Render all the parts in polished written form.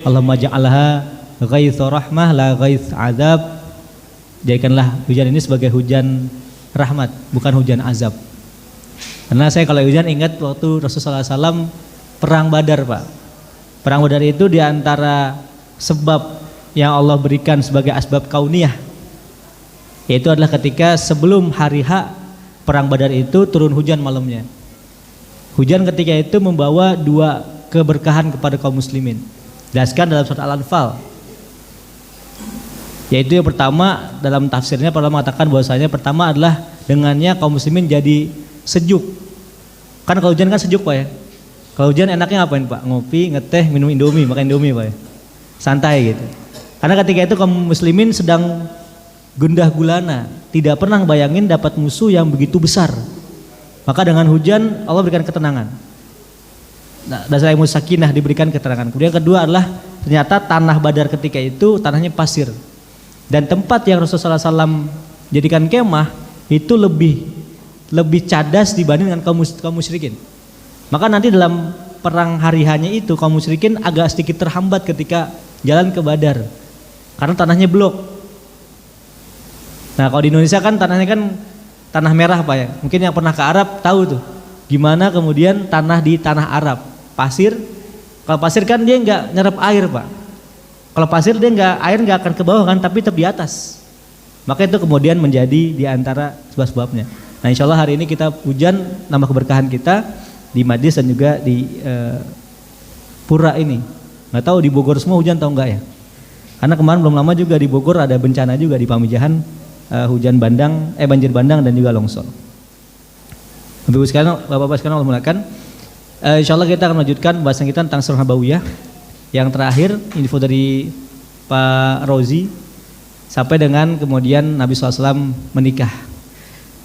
Allahumma ja'alha ghaitha rahmah la ghaith azab. Jadikanlah hujan ini sebagai hujan rahmat, bukan hujan azab. Karena saya kalau hujan ingat waktu Rasulullah SAW perang Badar, Pak. Perang Badar itu diantara sebab yang Allah berikan sebagai asbab kauniyah, yaitu adalah ketika sebelum hari H perang Badar itu turun hujan malamnya. Hujan ketika itu membawa dua keberkahan kepada kaum muslimin. Jelaskan dalam surat Al-Anfal. Yaitu yang pertama, dalam tafsirnya para mengatakan bahwasanya pertama adalah dengannya kaum muslimin jadi sejuk. Kan kalau hujan kan sejuk, Pak ya. Kalau hujan enaknya ngapain, Pak? Ngopi, ngeteh, minum Indomie, makan Indomie, Pak ya. Santai gitu. Karena ketika itu kaum muslimin sedang gundah gulana, tidak pernah bayangin dapat musuh yang begitu besar. Maka dengan hujan Allah berikan ketenangan. Dasar ilmu sakinah diberikan keterangan. Kemudian kedua adalah ternyata tanah Badar ketika itu tanahnya pasir. Dan tempat yang Rasulullah SAW jadikan kemah itu lebih cadas dibanding dengan kaum musyrikin. Maka nanti dalam perang hari hanya itu kaum musyrikin agak sedikit terhambat ketika jalan ke Badar karena tanahnya blok. Nah kalau di Indonesia kan tanahnya kan tanah merah, Pak ya. Mungkin yang pernah ke Arab tahu tuh gimana kemudian tanah di tanah Arab pasir. Kalau pasir kan dia nggak nyerap air, Pak. Kalau pasir dia air nggak akan ke bawah kan, tapi tetap di atas. Maka itu kemudian menjadi di antara sebab-sebabnya. Nah insya Allah hari ini kita hujan nambah keberkahan kita di Madis dan juga di Pura ini. Nggak tahu di Bogor semua hujan atau enggak ya? Karena kemarin belum lama juga di Bogor ada bencana juga di Pamijahan, banjir bandang dan juga longsor. Bapak-bapak sekalian Allah muliakan. Insya Allah kita akan melanjutkan bahasan kita tentang surah Nabawiyah. Yang terakhir info dari Pak Rozi sampai dengan kemudian Nabi SAW menikah.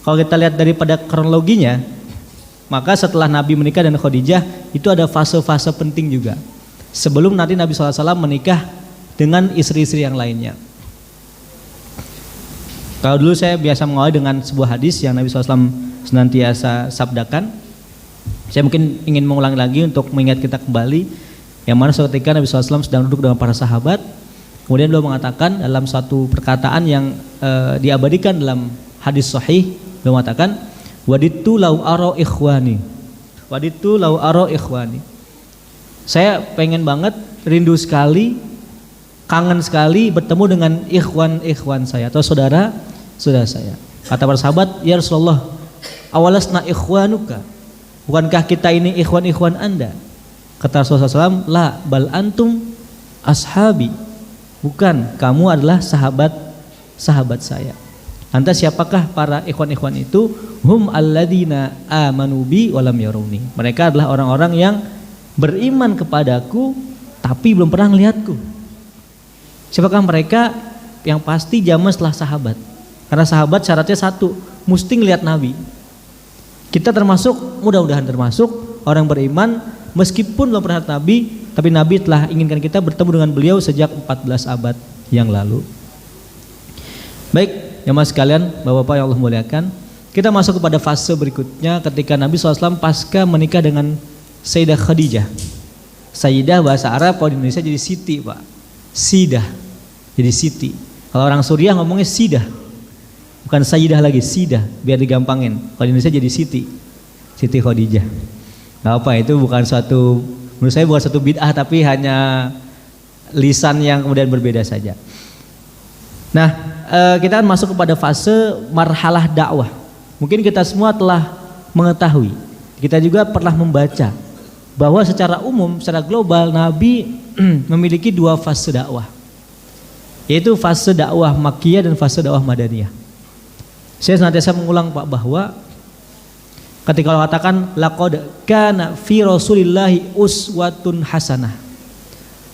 Kalau kita lihat daripada kronologinya, maka setelah Nabi menikah dan Khadijah itu ada fase-fase penting juga. Sebelum nanti Nabi SAW menikah dengan istri-istri yang lainnya. Kalau dulu saya biasa mengawali dengan sebuah hadis yang Nabi SAW senantiasa sabdakan. Saya mungkin ingin mengulangi lagi untuk mengingat kita kembali. Yang mana suatu ketika Nabi SAW sedang duduk dengan para sahabat. Kemudian beliau mengatakan dalam satu perkataan yang diabadikan dalam hadis sahih. Beliau mengatakan, Waditu lau aro ikhwani. Waditu lau aro ikhwani. Saya pengen banget, rindu sekali, kangen sekali bertemu dengan ikhwan saya atau saudara saya. Kata para sahabat, ya Rasulullah, awalasna ikhwanuka. Bukankah kita ini ikhwan Anda? Kata Rasulullah SAW, la bal antum ashabi. Bukan, kamu adalah sahabat saya. Lantas siapakah para ikhwan itu? Hum alladina amanu bi walam yaruni. Mereka adalah orang-orang yang beriman kepadaku tapi belum pernah melihatku. Siapakah mereka? Yang pasti zaman setelah sahabat. Karena sahabat syaratnya satu, mesti ngelihat Nabi. Kita termasuk, mudah-mudahan termasuk orang beriman meskipun belum pernah Nabi, tapi Nabi telah inginkan kita bertemu dengan beliau sejak 14 abad yang lalu. Baik, jemaah sekalian, Bapak-bapak yang Allah muliakan, kita masuk kepada fase berikutnya ketika Nabi SAW pasca menikah dengan Sayyidah Khadijah. Sayyidah bahasa Arab, kalau di Indonesia jadi Siti, Pak. Sidah, jadi Siti. Kalau orang Suriah ngomongnya Sidah, bukan Sayyidah lagi, Sidah, biar digampangin. Kalau di Indonesia jadi Siti Khadijah. Gak apa, itu bukan menurut saya bukan suatu bid'ah, tapi hanya lisan yang kemudian berbeda saja. Nah, kita akan masuk kepada fase marhalah dakwah. Mungkin kita semua telah mengetahui, kita juga pernah membaca bahwa secara umum, secara global Nabi memiliki dua fase dakwah, yaitu fase dakwah Makkiyah dan fase dakwah Madaniyah. Saya senantiasa mengulang, Pak, bahwa ketika Allah katakan laqad kana fi Rasulillahi uswatun hasanah.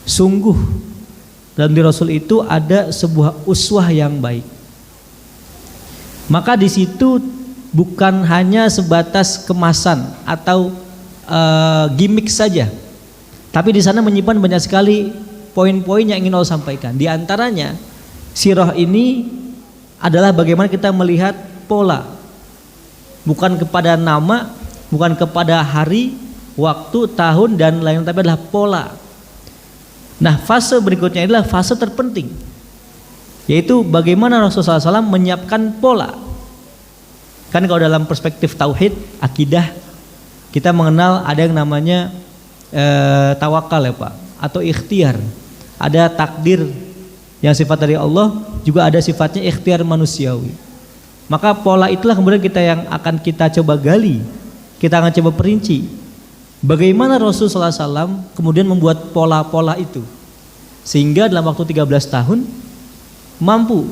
Sungguh dalam diri Rasul itu ada sebuah uswah yang baik. Maka di situ bukan hanya sebatas kemasan atau gimmick saja. Tapi di sana menyimpan banyak sekali poin-poin yang ingin Allah sampaikan. Di antaranya sirah ini adalah bagaimana kita melihat pola, bukan kepada nama, bukan kepada hari, waktu, tahun dan lain, tapi adalah pola. Nah, fase berikutnya adalah fase terpenting, yaitu bagaimana Rasulullah SAW menyiapkan pola. Kan kalau dalam perspektif tauhid, akidah, kita mengenal ada yang namanya tawakal ya Pak, atau ikhtiar. Ada takdir yang sifat dari Allah, juga ada sifatnya ikhtiar manusiawi. Maka pola itulah kemudian yang akan kita coba gali, kita akan coba perinci. Bagaimana Rasulullah SAW kemudian membuat pola-pola itu, sehingga dalam waktu 13 tahun mampu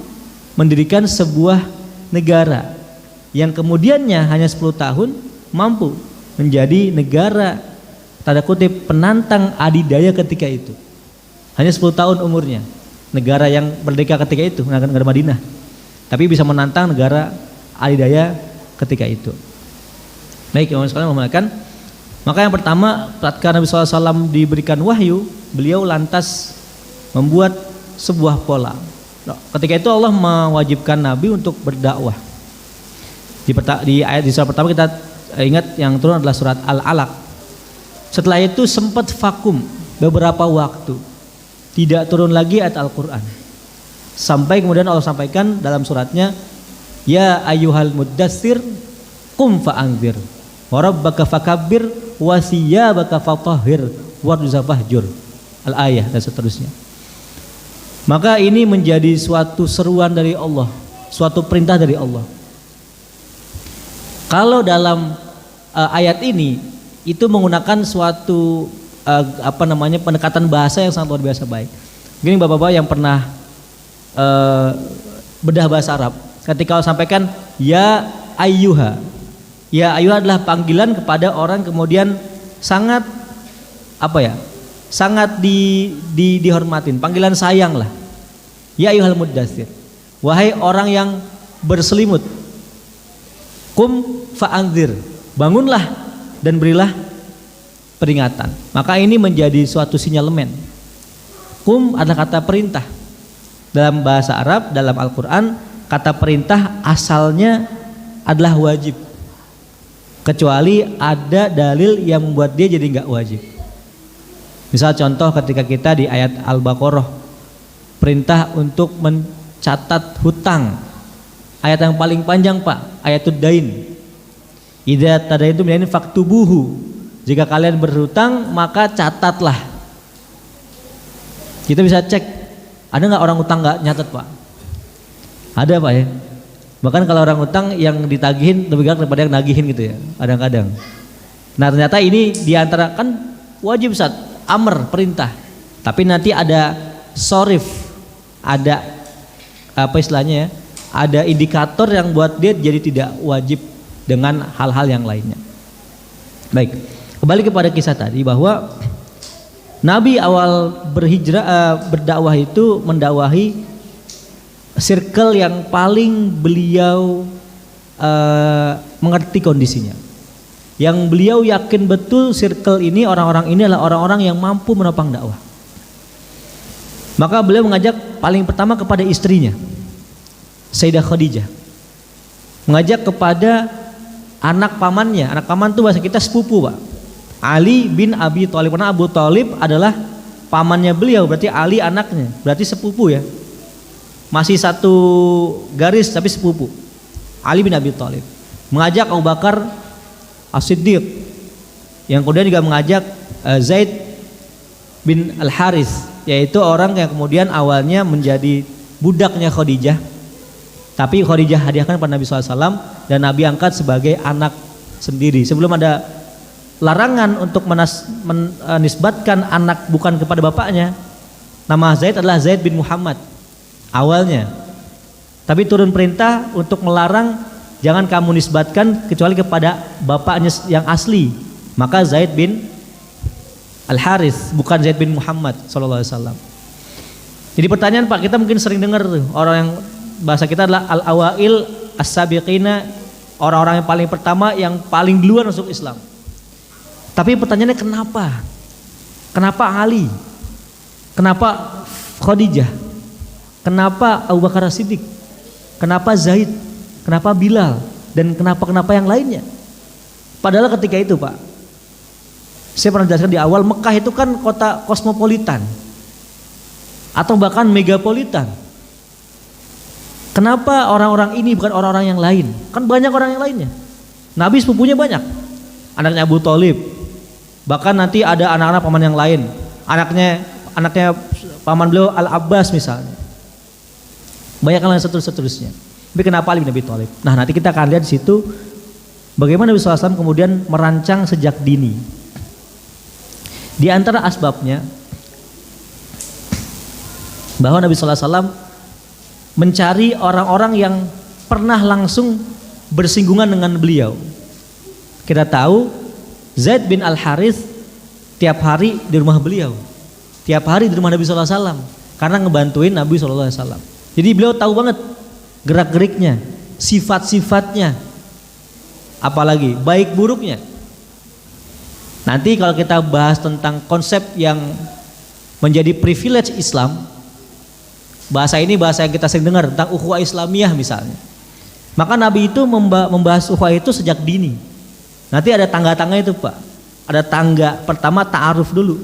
mendirikan sebuah negara yang kemudiannya hanya 10 tahun mampu menjadi negara tanda kutip penantang adidaya ketika itu. Hanya 10 tahun umurnya, negara yang merdeka ketika itu, negara Madinah, tapi bisa menantang negara adidaya ketika itu. Baik, yang sekalian mengatakan, maka yang pertama, tatkala Nabi SAW diberikan wahyu, beliau lantas membuat sebuah pola. Ketika itu Allah mewajibkan Nabi untuk berdakwah. Di surat pertama kita ingat yang turun adalah surat Al-Alaq. Setelah itu sempat vakum beberapa waktu, tidak turun lagi ayat Al-Quran, sampai kemudian Allah sampaikan dalam suratnya, ya ayyuhal muddatsir qum fa'anzir wa rabbaka fakabbir wa thiyabaka fatahhir warjuza fahjur, al-ayah dan seterusnya. Maka ini menjadi suatu seruan dari Allah, suatu perintah dari Allah. Kalau dalam ayat ini itu menggunakan suatu pendekatan bahasa yang sangat luar biasa baik. Mungkin bapak-bapak yang pernah bedah bahasa Arab, ketika Allah sampaikan ya ayyuha, ya ayyuha adalah panggilan kepada orang kemudian sangat sangat dihormatin, panggilan sayang lah. Ya ayyuhal muddatsir, wahai orang yang berselimut. Qum fa'anzir, bangunlah dan berilah peringatan. Maka ini menjadi suatu sinyalemen. Qum adalah kata perintah. Dalam bahasa Arab, dalam Al-Quran, kata perintah asalnya adalah wajib, kecuali ada dalil yang membuat dia jadi nggak wajib. Misal contoh ketika kita di ayat Al-Baqarah, perintah untuk mencatat hutang. Ayat yang paling panjang Pak, ayatud dain. Idza tadaitum bidainin faktubuhu. Jika kalian berhutang maka catatlah. Kita bisa cek, ada nggak orang utang nggak nyatet Pak? Ada Pak ya. Bahkan kalau orang utang yang ditagihin lebih galak daripada yang nagihin gitu ya, kadang-kadang. Nah ternyata ini diantara kan wajib Ustaz, amr perintah. Tapi nanti ada sorif, ada apa istilahnya ya? Ada indikator yang buat dia jadi tidak wajib dengan hal-hal yang lainnya. Baik, kembali kepada kisah tadi bahwa Nabi awal berdakwah itu mendakwahi circle yang paling beliau mengerti kondisinya. Yang beliau yakin betul circle ini, orang-orang ini adalah orang-orang yang mampu menopang dakwah. Maka beliau mengajak paling pertama kepada istrinya, Sayyidah Khadijah, mengajak kepada anak pamannya. Anak paman itu bahasa kita sepupu Pak, Ali bin Abi Thalib. Karena Abu Thalib adalah pamannya beliau, berarti Ali anaknya, berarti sepupu ya, masih satu garis tapi sepupu. Ali bin Abi Thalib mengajak Abu Bakar As-Siddiq, yang kemudian juga mengajak Zaid bin Al-Harith, yaitu orang yang kemudian awalnya menjadi budaknya Khadijah, tapi Khadijah hadiahkan pada Nabi SAW dan Nabi angkat sebagai anak sendiri. Sebelum ada larangan untuk menisbatkan anak bukan kepada bapaknya, nama Zaid adalah Zaid bin Muhammad awalnya. Tapi turun perintah untuk melarang, jangan kamu nisbatkan kecuali kepada bapaknya yang asli. Maka Zaid bin Al-Harith, bukan Zaid bin Muhammad SAW. Jadi pertanyaan Pak, kita mungkin sering dengar tuh, orang yang bahasa kita adalah al-awail as-sabiqina, orang-orang yang paling pertama yang paling duluan masuk Islam. Tapi pertanyaannya kenapa? Kenapa Ali? Kenapa Khadijah? Kenapa Abu Bakar As-Siddiq? Kenapa Zaid? Kenapa Bilal? Dan kenapa yang lainnya? Padahal ketika itu Pak, saya pernah jelaskan di awal, Mekah itu kan kota kosmopolitan. atau bahkan megapolitan. Kenapa orang-orang ini bukan orang-orang yang lain? Kan banyak orang yang lainnya. Nabi sepupunya banyak. Anaknya Abu Thalib. Bahkan nanti ada anak-anak paman yang lain. Anaknya paman beliau Al-Abbas misalnya. Banyak yang lain seterusnya. Tapi kenapa Ali bin Abi Thalib? Nah, nanti kita akan lihat di situ bagaimana Nabi SAW kemudian merancang sejak dini. Di antara asbabnya bahwa Nabi SAW mencari orang-orang yang pernah langsung bersinggungan dengan beliau. Kita tahu Zaid bin Al-Harith tiap hari di rumah beliau, tiap hari di rumah Nabi SAW karena ngebantuin Nabi SAW. Jadi beliau tahu banget gerak-geriknya, sifat-sifatnya, apalagi baik buruknya. Nanti kalau kita bahas tentang konsep yang menjadi privilege Islam, bahasa ini bahasa yang kita sering dengar tentang ukhuwah Islamiyah misalnya. Maka Nabi itu membahas ukhuwah itu sejak dini. Nanti ada tangga-tangga itu Pak. Ada tangga pertama ta'aruf dulu,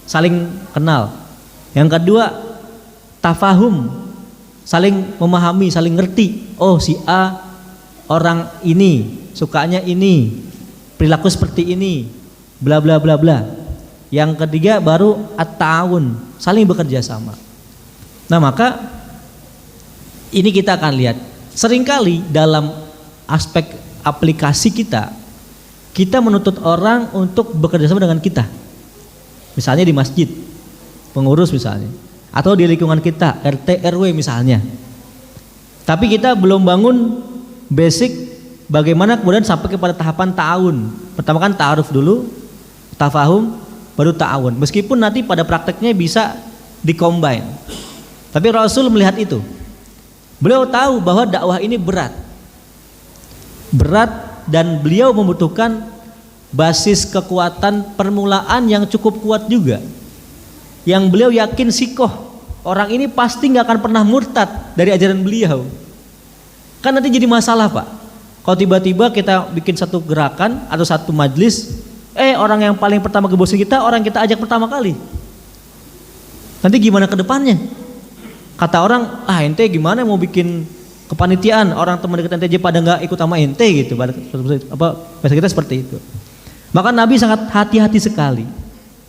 saling kenal. Yang kedua tafahum, saling memahami, saling ngerti. Oh si A orang ini, sukanya ini, perilaku seperti ini, bla bla bla bla. Yang ketiga baru at-ta'awun, saling bekerja sama. Nah maka ini kita akan lihat seringkali dalam aspek aplikasi kita menuntut orang untuk bekerja sama dengan kita. Misalnya di masjid, pengurus misalnya, atau di lingkungan kita, RT RW misalnya. Tapi kita belum bangun basic bagaimana kemudian sampai kepada tahapan ta'awun. Pertama kan ta'aruf dulu, tafahum, baru ta'awun. Meskipun nanti pada prakteknya bisa dikombine. Tapi Rasul melihat itu. Beliau tahu bahwa dakwah ini berat dan beliau membutuhkan basis kekuatan permulaan yang cukup kuat juga. Yang beliau yakin sikoh, orang ini pasti nggak akan pernah murtad dari ajaran beliau. Kan nanti jadi masalah Pak. Kalau tiba-tiba kita bikin satu gerakan atau satu majlis, orang yang paling pertama gebosin kita, orang kita ajak pertama kali. Nanti gimana ke depannya? Kata orang, ente gimana mau bikin kepanitiaan, orang teman dekat ente aja pada nggak ikut sama ente gitu. Bahasa kita seperti itu. Maka Nabi sangat hati-hati sekali.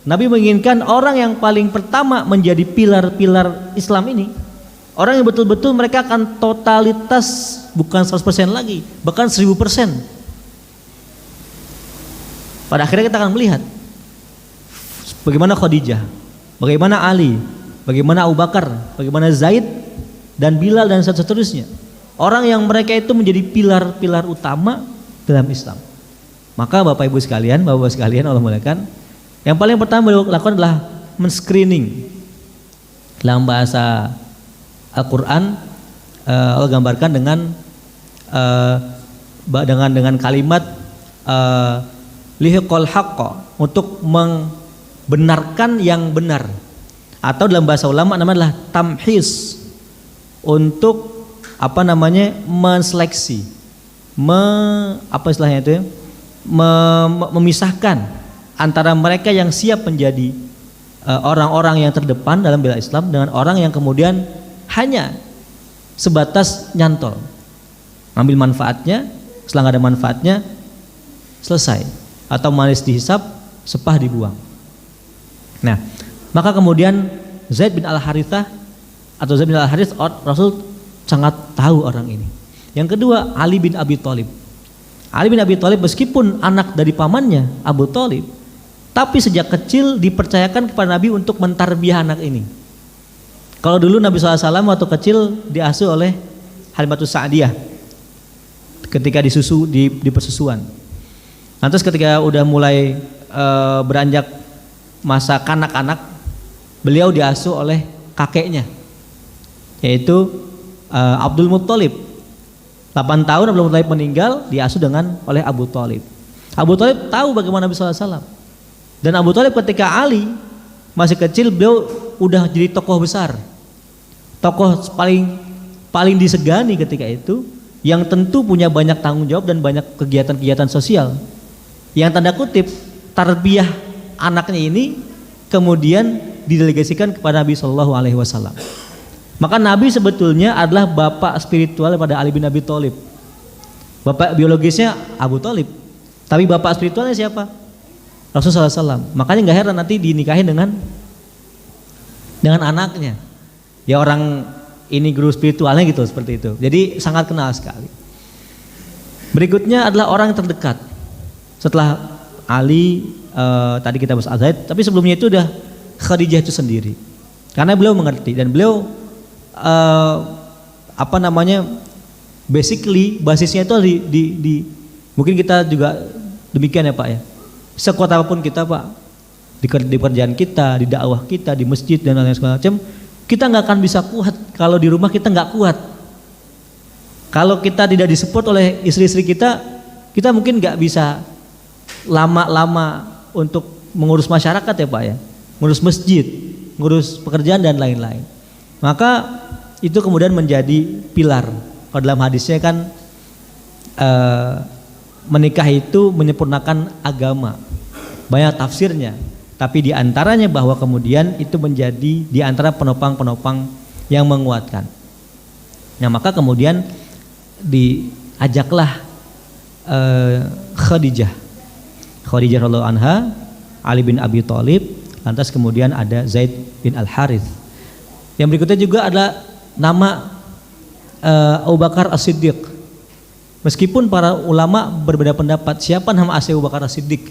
Nabi menginginkan orang yang paling pertama menjadi pilar-pilar Islam ini, orang yang betul-betul mereka akan totalitas, bukan 100% lagi, bahkan 1000%. Pada akhirnya kita akan melihat bagaimana Khadijah, bagaimana Ali, bagaimana Abu Bakar, bagaimana Zaid dan Bilal dan seterusnya. Orang yang mereka itu menjadi pilar-pilar utama dalam Islam. Maka Bapak Ibu sekalian, Bapak-Bapak sekalian Allah muliakan, yang paling pertama beliau lakukan adalah men-screening. Dalam bahasa Al-Qur'an Allah gambarkan dengan kalimat lihiqal haqqa, untuk membenarkan yang benar. Atau dalam bahasa ulama namanya adalah tamhis, untuk menseleksi, memisahkan antara mereka yang siap menjadi orang-orang yang terdepan dalam bela Islam dengan orang yang kemudian hanya sebatas nyantol, ambil manfaatnya, setelah ada manfaatnya selesai, atau manis dihisap, sepah dibuang. Nah, maka kemudian Zaid bin Al-Harithah atau Zaid bin Al-Harith, Rasul sangat tahu orang ini. Yang kedua, Ali bin Abi Thalib. Ali bin Abi Thalib meskipun anak dari pamannya Abu Thalib, tapi sejak kecil dipercayakan kepada Nabi untuk mentarbiyah anak ini. Kalau dulu Nabi SAW waktu kecil diasuh oleh Halimatus Sa'diyah ketika di persusuan. Lantas ketika udah mulai beranjak masa kanak-kanak, beliau diasuh oleh kakeknya, yaitu Abdul Muttalib. 8 tahun Abdul Muttalib meninggal, diasuh oleh Abu Thalib. Abu Thalib tahu bagaimana Nabi SAW. Dan Abu Thalib ketika Ali masih kecil, beliau udah jadi tokoh besar, tokoh paling disegani ketika itu, yang tentu punya banyak tanggung jawab dan banyak kegiatan-kegiatan sosial. Yang tanda kutip tarbiyah anaknya ini kemudian didelegasikan kepada Nabi Shallallahu Alaihi Wasallam. Maka Nabi sebetulnya adalah bapak spiritual pada Ali bin Abi Thalib. Bapak biologisnya Abu Thalib, tapi bapak spiritualnya siapa? Rasulullah SAW. Makanya nggak heran nanti dinikahin dengan anaknya. Ya orang ini guru spiritualnya gitu, seperti itu. Jadi sangat kenal sekali. Berikutnya adalah orang yang terdekat. Setelah Ali, tadi kita bahas Zaid, tapi sebelumnya itu udah Khadijah itu sendiri. Karena beliau mengerti dan beliau basically basisnya itu mungkin kita juga demikian ya Pak ya. Sekuat apapun kita Pak, di pekerjaan kita, di dakwah kita, di masjid dan lain-lain segala macam, kita nggak akan bisa kuat kalau di rumah kita nggak kuat. Kalau kita tidak disupport oleh istri-istri kita mungkin nggak bisa lama-lama untuk mengurus masyarakat ya Pak ya, ngurus masjid, ngurus pekerjaan dan lain-lain. Maka itu kemudian menjadi pilar. Kalau dalam hadisnya kan menikah itu menyempurnakan agama. Banyak tafsirnya, tapi diantaranya bahwa kemudian itu menjadi diantara penopang-penopang yang menguatkan. Nah maka kemudian diajaklah Khadijah radhiyallahu anha, Ali bin Abi Thalib, lantas kemudian ada Zaid bin Al-Harith. Yang berikutnya juga ada nama Abu Bakar As-Siddiq. Meskipun para ulama berbeda pendapat siapa nama asli Abu Bakar As-Siddiq,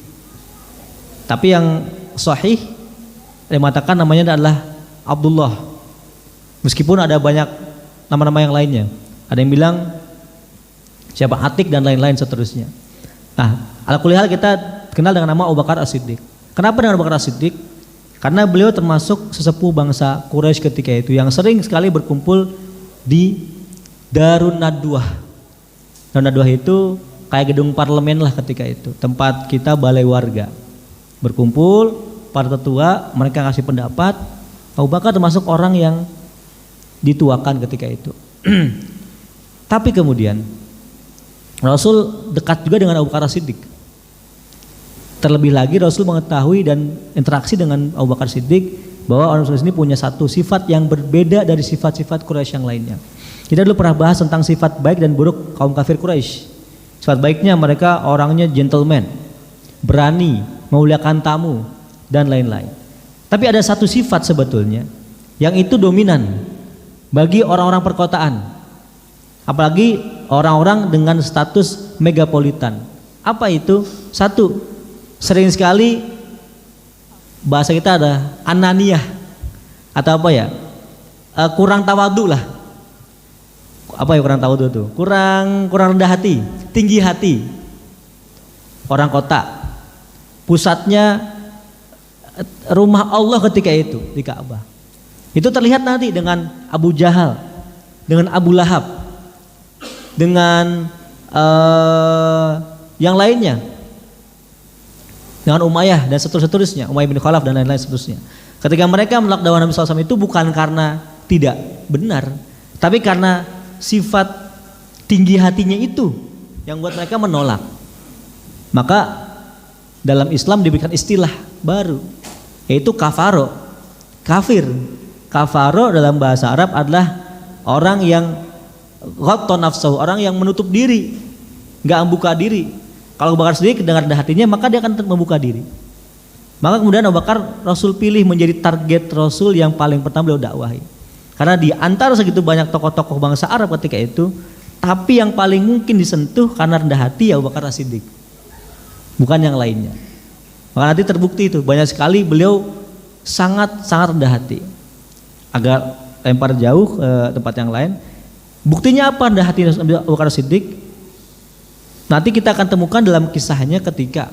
tapi yang sahih yang mengatakan namanya adalah Abdullah. Meskipun ada banyak nama-nama yang lainnya, ada yang bilang siapa Atik dan lain-lain seterusnya. Nah, ala kulli hal kita kenal dengan nama Abu Bakar As-Siddiq. Kenapa dengan Abu Bakar As-Siddiq? Karena beliau termasuk sesepuh bangsa Quraisy ketika itu yang sering sekali berkumpul di Darun Nadwah. Darun Nadwah itu kayak gedung parlemen lah ketika itu, tempat kita balai warga berkumpul, para tetua mereka ngasih pendapat. Abu Bakar termasuk orang yang dituakan ketika itu. Tapi kemudian Rasul dekat juga dengan Abu Bakar Siddiq. Terlebih lagi Rasul mengetahui dan interaksi dengan Abu Bakar Siddiq bahwa orang Rasul ini punya satu sifat yang berbeda dari sifat-sifat Quraisy yang lainnya. Kita dulu pernah bahas tentang sifat baik dan buruk kaum kafir Quraisy. Sifat baiknya mereka orangnya gentleman, berani, memuliakan tamu dan lain-lain. Tapi ada satu sifat sebetulnya yang itu dominan bagi orang-orang perkotaan. Apalagi orang-orang dengan status megapolitan. Apa itu? Satu, sering sekali bahasa kita ada ananiyah atau apa ya? Kurang tawadu lah. Apa ya kurang tawadu itu? Kurang rendah hati, tinggi hati. Orang kota, pusatnya rumah Allah ketika itu di Ka'bah. Itu terlihat nanti dengan Abu Jahal, dengan Abu Lahab, dengan yang lainnya, dengan Umayyah dan seterusnya, Umayyah bin Khalaf dan lain-lain seterusnya. Ketika mereka menolak dakwah Nabi SAW itu bukan karena tidak benar, tapi karena sifat tinggi hatinya itu yang buat mereka menolak. Maka dalam Islam diberikan istilah baru, yaitu kafaro, kafir. Kafaro dalam bahasa Arab adalah orang yang ghatta nafsahu, orang yang menutup diri, nggak membuka diri. Kalau Abu Bakar Siddiq dengan rendah hatinya, maka dia akan membuka diri. Maka kemudian Abu Bakar Rasul pilih menjadi target Rasul yang paling pertama beliau dakwahi. Karena di antara segitu banyak tokoh-tokoh bangsa Arab ketika itu, tapi yang paling mungkin disentuh karena rendah hati ya Abu Bakar Siddiq, bukan yang lainnya. Maka nanti terbukti itu banyak sekali beliau sangat rendah hati, agak lempar jauh ke tempat yang lain. Buktinya apa rendah hati Abu Bakar Siddiq? Nanti kita akan temukan dalam kisahnya ketika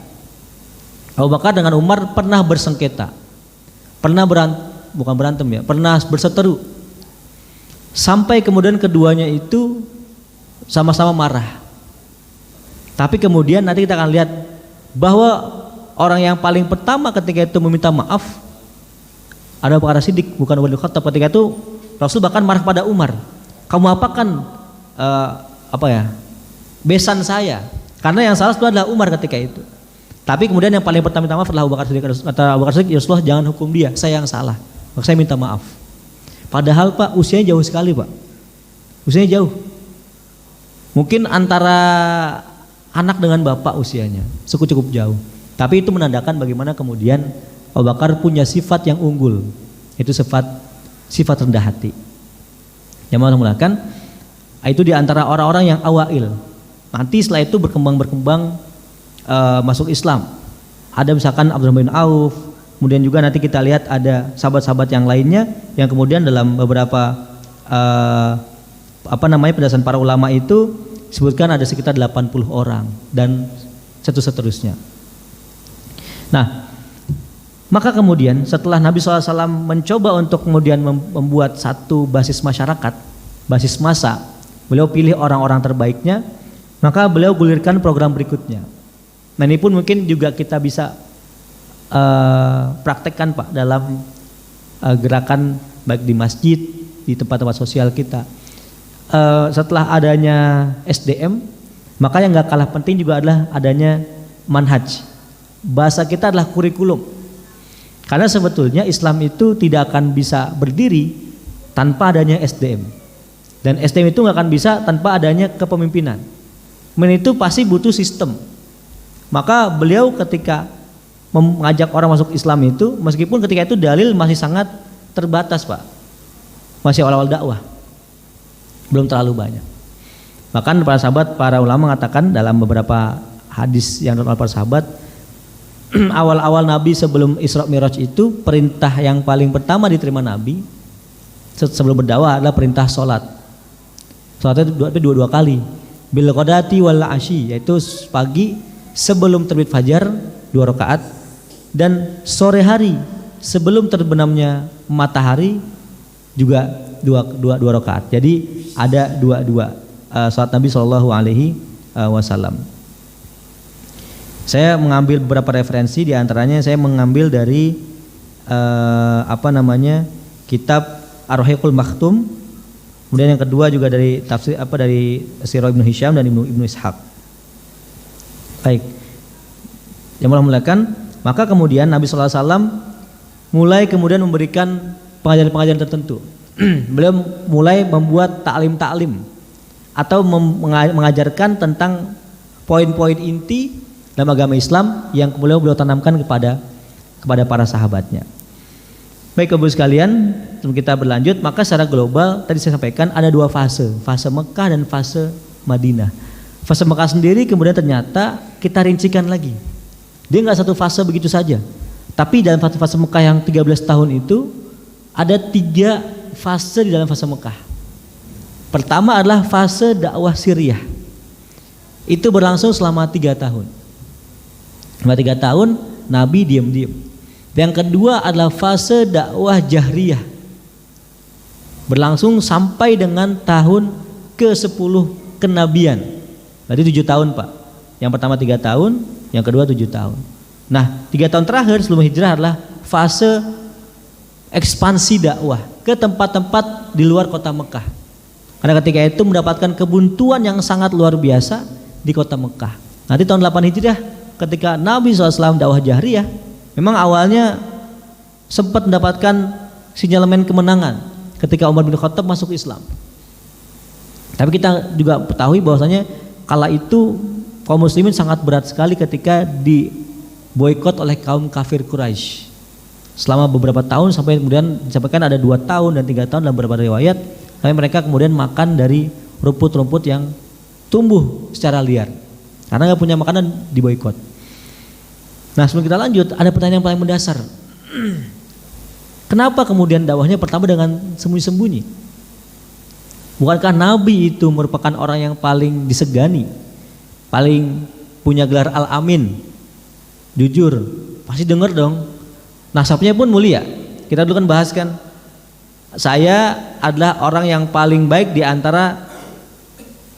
Abu Bakar dengan Umar pernah bersengketa, pernah pernah berseteru, sampai kemudian keduanya itu sama-sama marah. Tapi kemudian nanti kita akan lihat bahwa orang yang paling pertama ketika itu meminta maaf ada Abu Bakar Siddiq, bukan Umar bin Khattab. Ketika itu Rasul bahkan marah pada Umar, kamu apakan besan saya, karena yang salah itu adalah Umar ketika itu. Tapi kemudian yang paling pertama maaf adalah Abu Bakar Siddiq. Kata Abu Bakar Siddiq, ya Rasulullah jangan hukum dia, saya yang salah. maka saya minta maaf. Padahal Pak usianya jauh sekali Pak, usianya jauh. Mungkin antara anak dengan bapak usianya cukup jauh. Tapi itu menandakan bagaimana kemudian Abu Bakar punya sifat yang unggul, itu sifat rendah hati. Yang Allah mulakan itu di antara orang-orang yang awail. Nanti setelah itu berkembang masuk Islam. Ada misalkan Abdurrahman bin Auf, kemudian juga nanti kita lihat ada sahabat-sahabat yang lainnya yang kemudian dalam beberapa penjelasan para ulama itu disebutkan ada sekitar 80 orang dan seterusnya. Nah, maka kemudian setelah Nabi SAW mencoba untuk kemudian membuat satu basis masyarakat, basis massa, beliau pilih orang-orang terbaiknya, maka beliau gulirkan program berikutnya. Nah ini pun mungkin juga kita bisa praktekkan Pak dalam gerakan baik di masjid, di tempat-tempat sosial kita. Setelah adanya SDM, maka yang gak kalah penting juga adalah adanya manhaj. Bahasa kita adalah kurikulum. Karena sebetulnya Islam itu tidak akan bisa berdiri tanpa adanya SDM. Dan SDM itu gak akan bisa tanpa adanya kepemimpinan. Itu pasti butuh sistem. Maka beliau ketika mengajak orang masuk Islam itu, meskipun ketika itu dalil masih sangat terbatas Pak, masih awal-awal dakwah, belum terlalu banyak. Bahkan para ulama mengatakan dalam beberapa hadis yang dilakukan para sahabat, awal-awal Nabi sebelum Isra Mi'raj itu perintah yang paling pertama diterima Nabi sebelum berdakwah adalah perintah sholat. Sholatnya dua kali, bil qadati wal asyi, yaitu pagi sebelum terbit fajar 2 rakaat dan sore hari sebelum terbenamnya matahari juga dua rakaat. Jadi ada dua salat Nabi Shallallahu Alaihi Wasallam. Saya mengambil beberapa referensi, diantaranya saya mengambil dari kitab Ar-Rahiqul Maktum, kemudian yang kedua juga dari tafsir dari Sirah Ibnu Hisham dan Ibnu Ishaq. Baik, yang muliakan, maka kemudian Nabi SAW mulai kemudian memberikan pengajaran-pengajaran tertentu. Beliau mulai membuat taklim atau mengajarkan tentang poin-poin inti dalam agama Islam yang kemudian beliau tanamkan kepada para sahabatnya. Baik Bapak sekalian, sebelum kita berlanjut, maka secara global tadi saya sampaikan ada 2 fase Mekah dan fase Madinah. Fase Mekah sendiri kemudian ternyata kita rincikan lagi. Dia nggak satu fase begitu saja. Tapi dalam fase Mekah yang 13 tahun itu ada 3 fase di dalam fase Mekah. Pertama adalah fase dakwah Siriyah. Itu berlangsung selama 3 tahun. Selama 3 tahun Nabi diam-diam. Yang kedua adalah fase dakwah Jahriyah. Berlangsung sampai dengan tahun ke-10 kenabian. Berarti 7 tahun Pak. Yang pertama 3 tahun, yang kedua 7 tahun. Nah 3 tahun terakhir sebelum hijrah adalah fase ekspansi dakwah ke tempat-tempat di luar kota Mekah. Karena ketika itu mendapatkan kebuntuan yang sangat luar biasa di kota Mekah. Nanti tahun 8 hijrah ketika Nabi SAW dakwah Jahriyah, memang awalnya sempat mendapatkan sinyalemen kemenangan ketika Umar bin Khattab masuk Islam. Tapi kita juga ketahui bahwasanya kala itu kaum muslimin sangat berat sekali ketika diboikot oleh kaum kafir Quraisy selama beberapa tahun, sampai kemudian disampaikan ada 2 tahun dan 3 tahun dalam beberapa riwayat, sampai mereka kemudian makan dari rumput-rumput yang tumbuh secara liar karena nggak punya makanan, diboikot. Nah sebelum kita lanjut, ada pertanyaan yang paling mendasar. Kenapa kemudian dakwahnya pertama dengan sembunyi-sembunyi? Bukankah Nabi itu merupakan orang yang paling disegani, paling punya gelar Al-Amin, jujur, pasti dengar dong. Nasabnya pun mulia. Kita dulu kan bahas kan, saya adalah orang yang paling baik di antara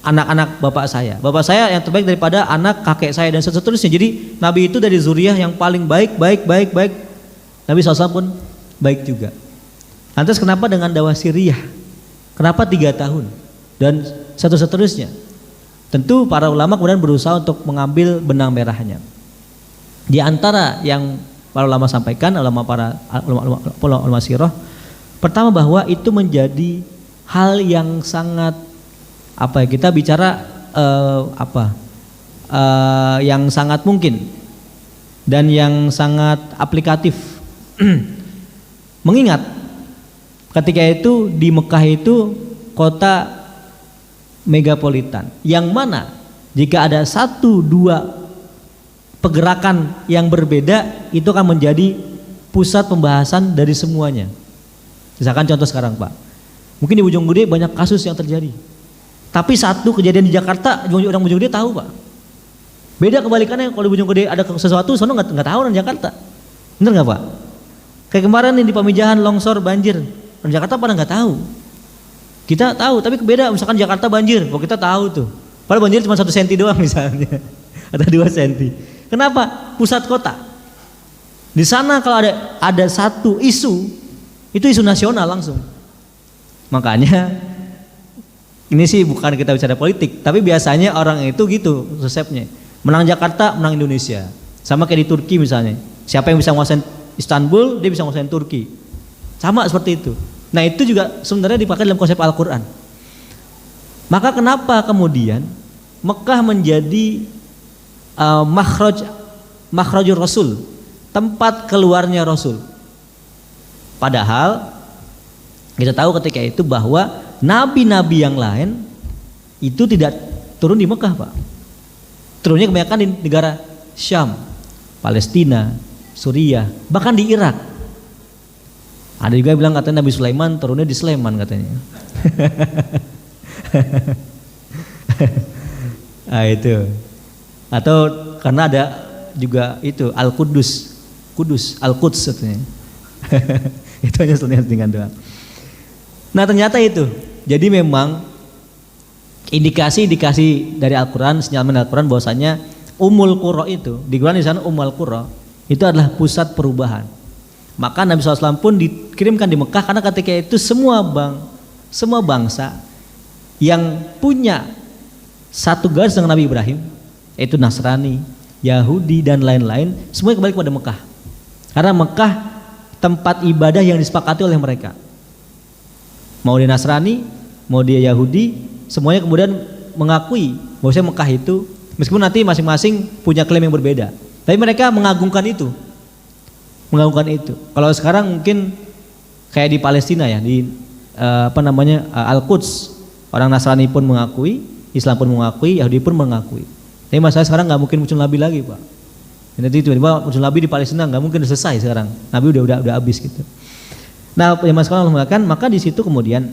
anak-anak bapak saya. Bapak saya yang terbaik daripada anak kakek saya dan seterusnya. Jadi Nabi itu dari zuriyah yang paling baik. Nabi SAW pun baik juga. Lantas kenapa dengan dakwah Siriyah? Kenapa 3 tahun dan seterusnya? Tentu para ulama kemudian berusaha untuk mengambil benang merahnya. Di antara yang para ulama sampaikan, ulama sirah. Pertama bahwa itu menjadi hal yang sangat kita bicara yang sangat mungkin dan yang sangat aplikatif. Mengingat ketika itu di Mekah itu kota megapolitan, yang mana jika ada 1-2 pergerakan yang berbeda itu akan menjadi pusat pembahasan dari semuanya. Misalkan contoh sekarang Pak, mungkin di Bojonggede banyak kasus yang terjadi, tapi satu kejadian di Jakarta orang Bojonggede tahu Pak. Beda kebalikannya, kalau di Bojonggede ada sesuatu sono nggak tahu orang Jakarta. Bener nggak Pak? Kayak kemarin nih di Pamijahan longsor banjir, orang Jakarta pada nggak tahu. Kita tahu, tapi beda. Misalkan Jakarta banjir, kok kita tahu tuh. Padahal banjir cuma 1 senti doang misalnya, atau 2 senti. Kenapa? Pusat kota. Di sana kalau ada satu isu, itu isu nasional langsung. Makanya ini sih bukan kita bicara politik, tapi biasanya orang itu gitu resepnya. Menang Jakarta, menang Indonesia. Sama kayak di Turki misalnya. Siapa yang bisa menguasain Istanbul, dia bisa menguasain Turki. Sama seperti itu. Nah itu juga sebenarnya dipakai dalam konsep Al-Quran. Maka kenapa kemudian Mekah menjadi makhrajur Rasul, tempat keluarnya Rasul. Padahal kita tahu ketika itu bahwa nabi-nabi yang lain itu tidak turun di Mekah Pak. Turunnya kebanyakan di negara Syam, Palestina, Suriah, bahkan di Irak. Ada juga yang bilang katanya Nabi Sulaiman turunnya di Sleman katanya. Nah itu. Atau karena ada juga itu Al-Qudus, Al-Quds katanya. Itu hanya dengan doa. Nah ternyata itu. Jadi memang indikasi dari Al-Quran, sinyalemen Al-Quran bahwasanya Ummul Qura itu, di Quran di sana Ummul Qura itu adalah pusat perubahan. Maka Nabi SAW pun dikirimkan di Mekah karena ketika itu semua bangsa yang punya satu garis dengan Nabi Ibrahim, yaitu Nasrani, Yahudi dan lain-lain, semuanya kembali kepada Mekah. Karena Mekah tempat ibadah yang disepakati oleh mereka. Mau dia Nasrani, mau dia Yahudi, semuanya kemudian mengakui bahwa Mekah itu, meskipun nanti masing-masing punya klaim yang berbeda, tapi mereka mengagungkan itu. Kalau sekarang mungkin kayak di Palestina ya, di Al-Quds, orang Nasrani pun mengakui, Islam pun mengakui, Yahudi pun mengakui. Tapi masalah sekarang nggak mungkin muncul nabi lagi Pak. Nanti tiba-tiba muncul nabi di Palestina nggak mungkin selesai sekarang. Nabi udah habis gitu. Nah, yang sekarang Allah mengatakan, maka di situ kemudian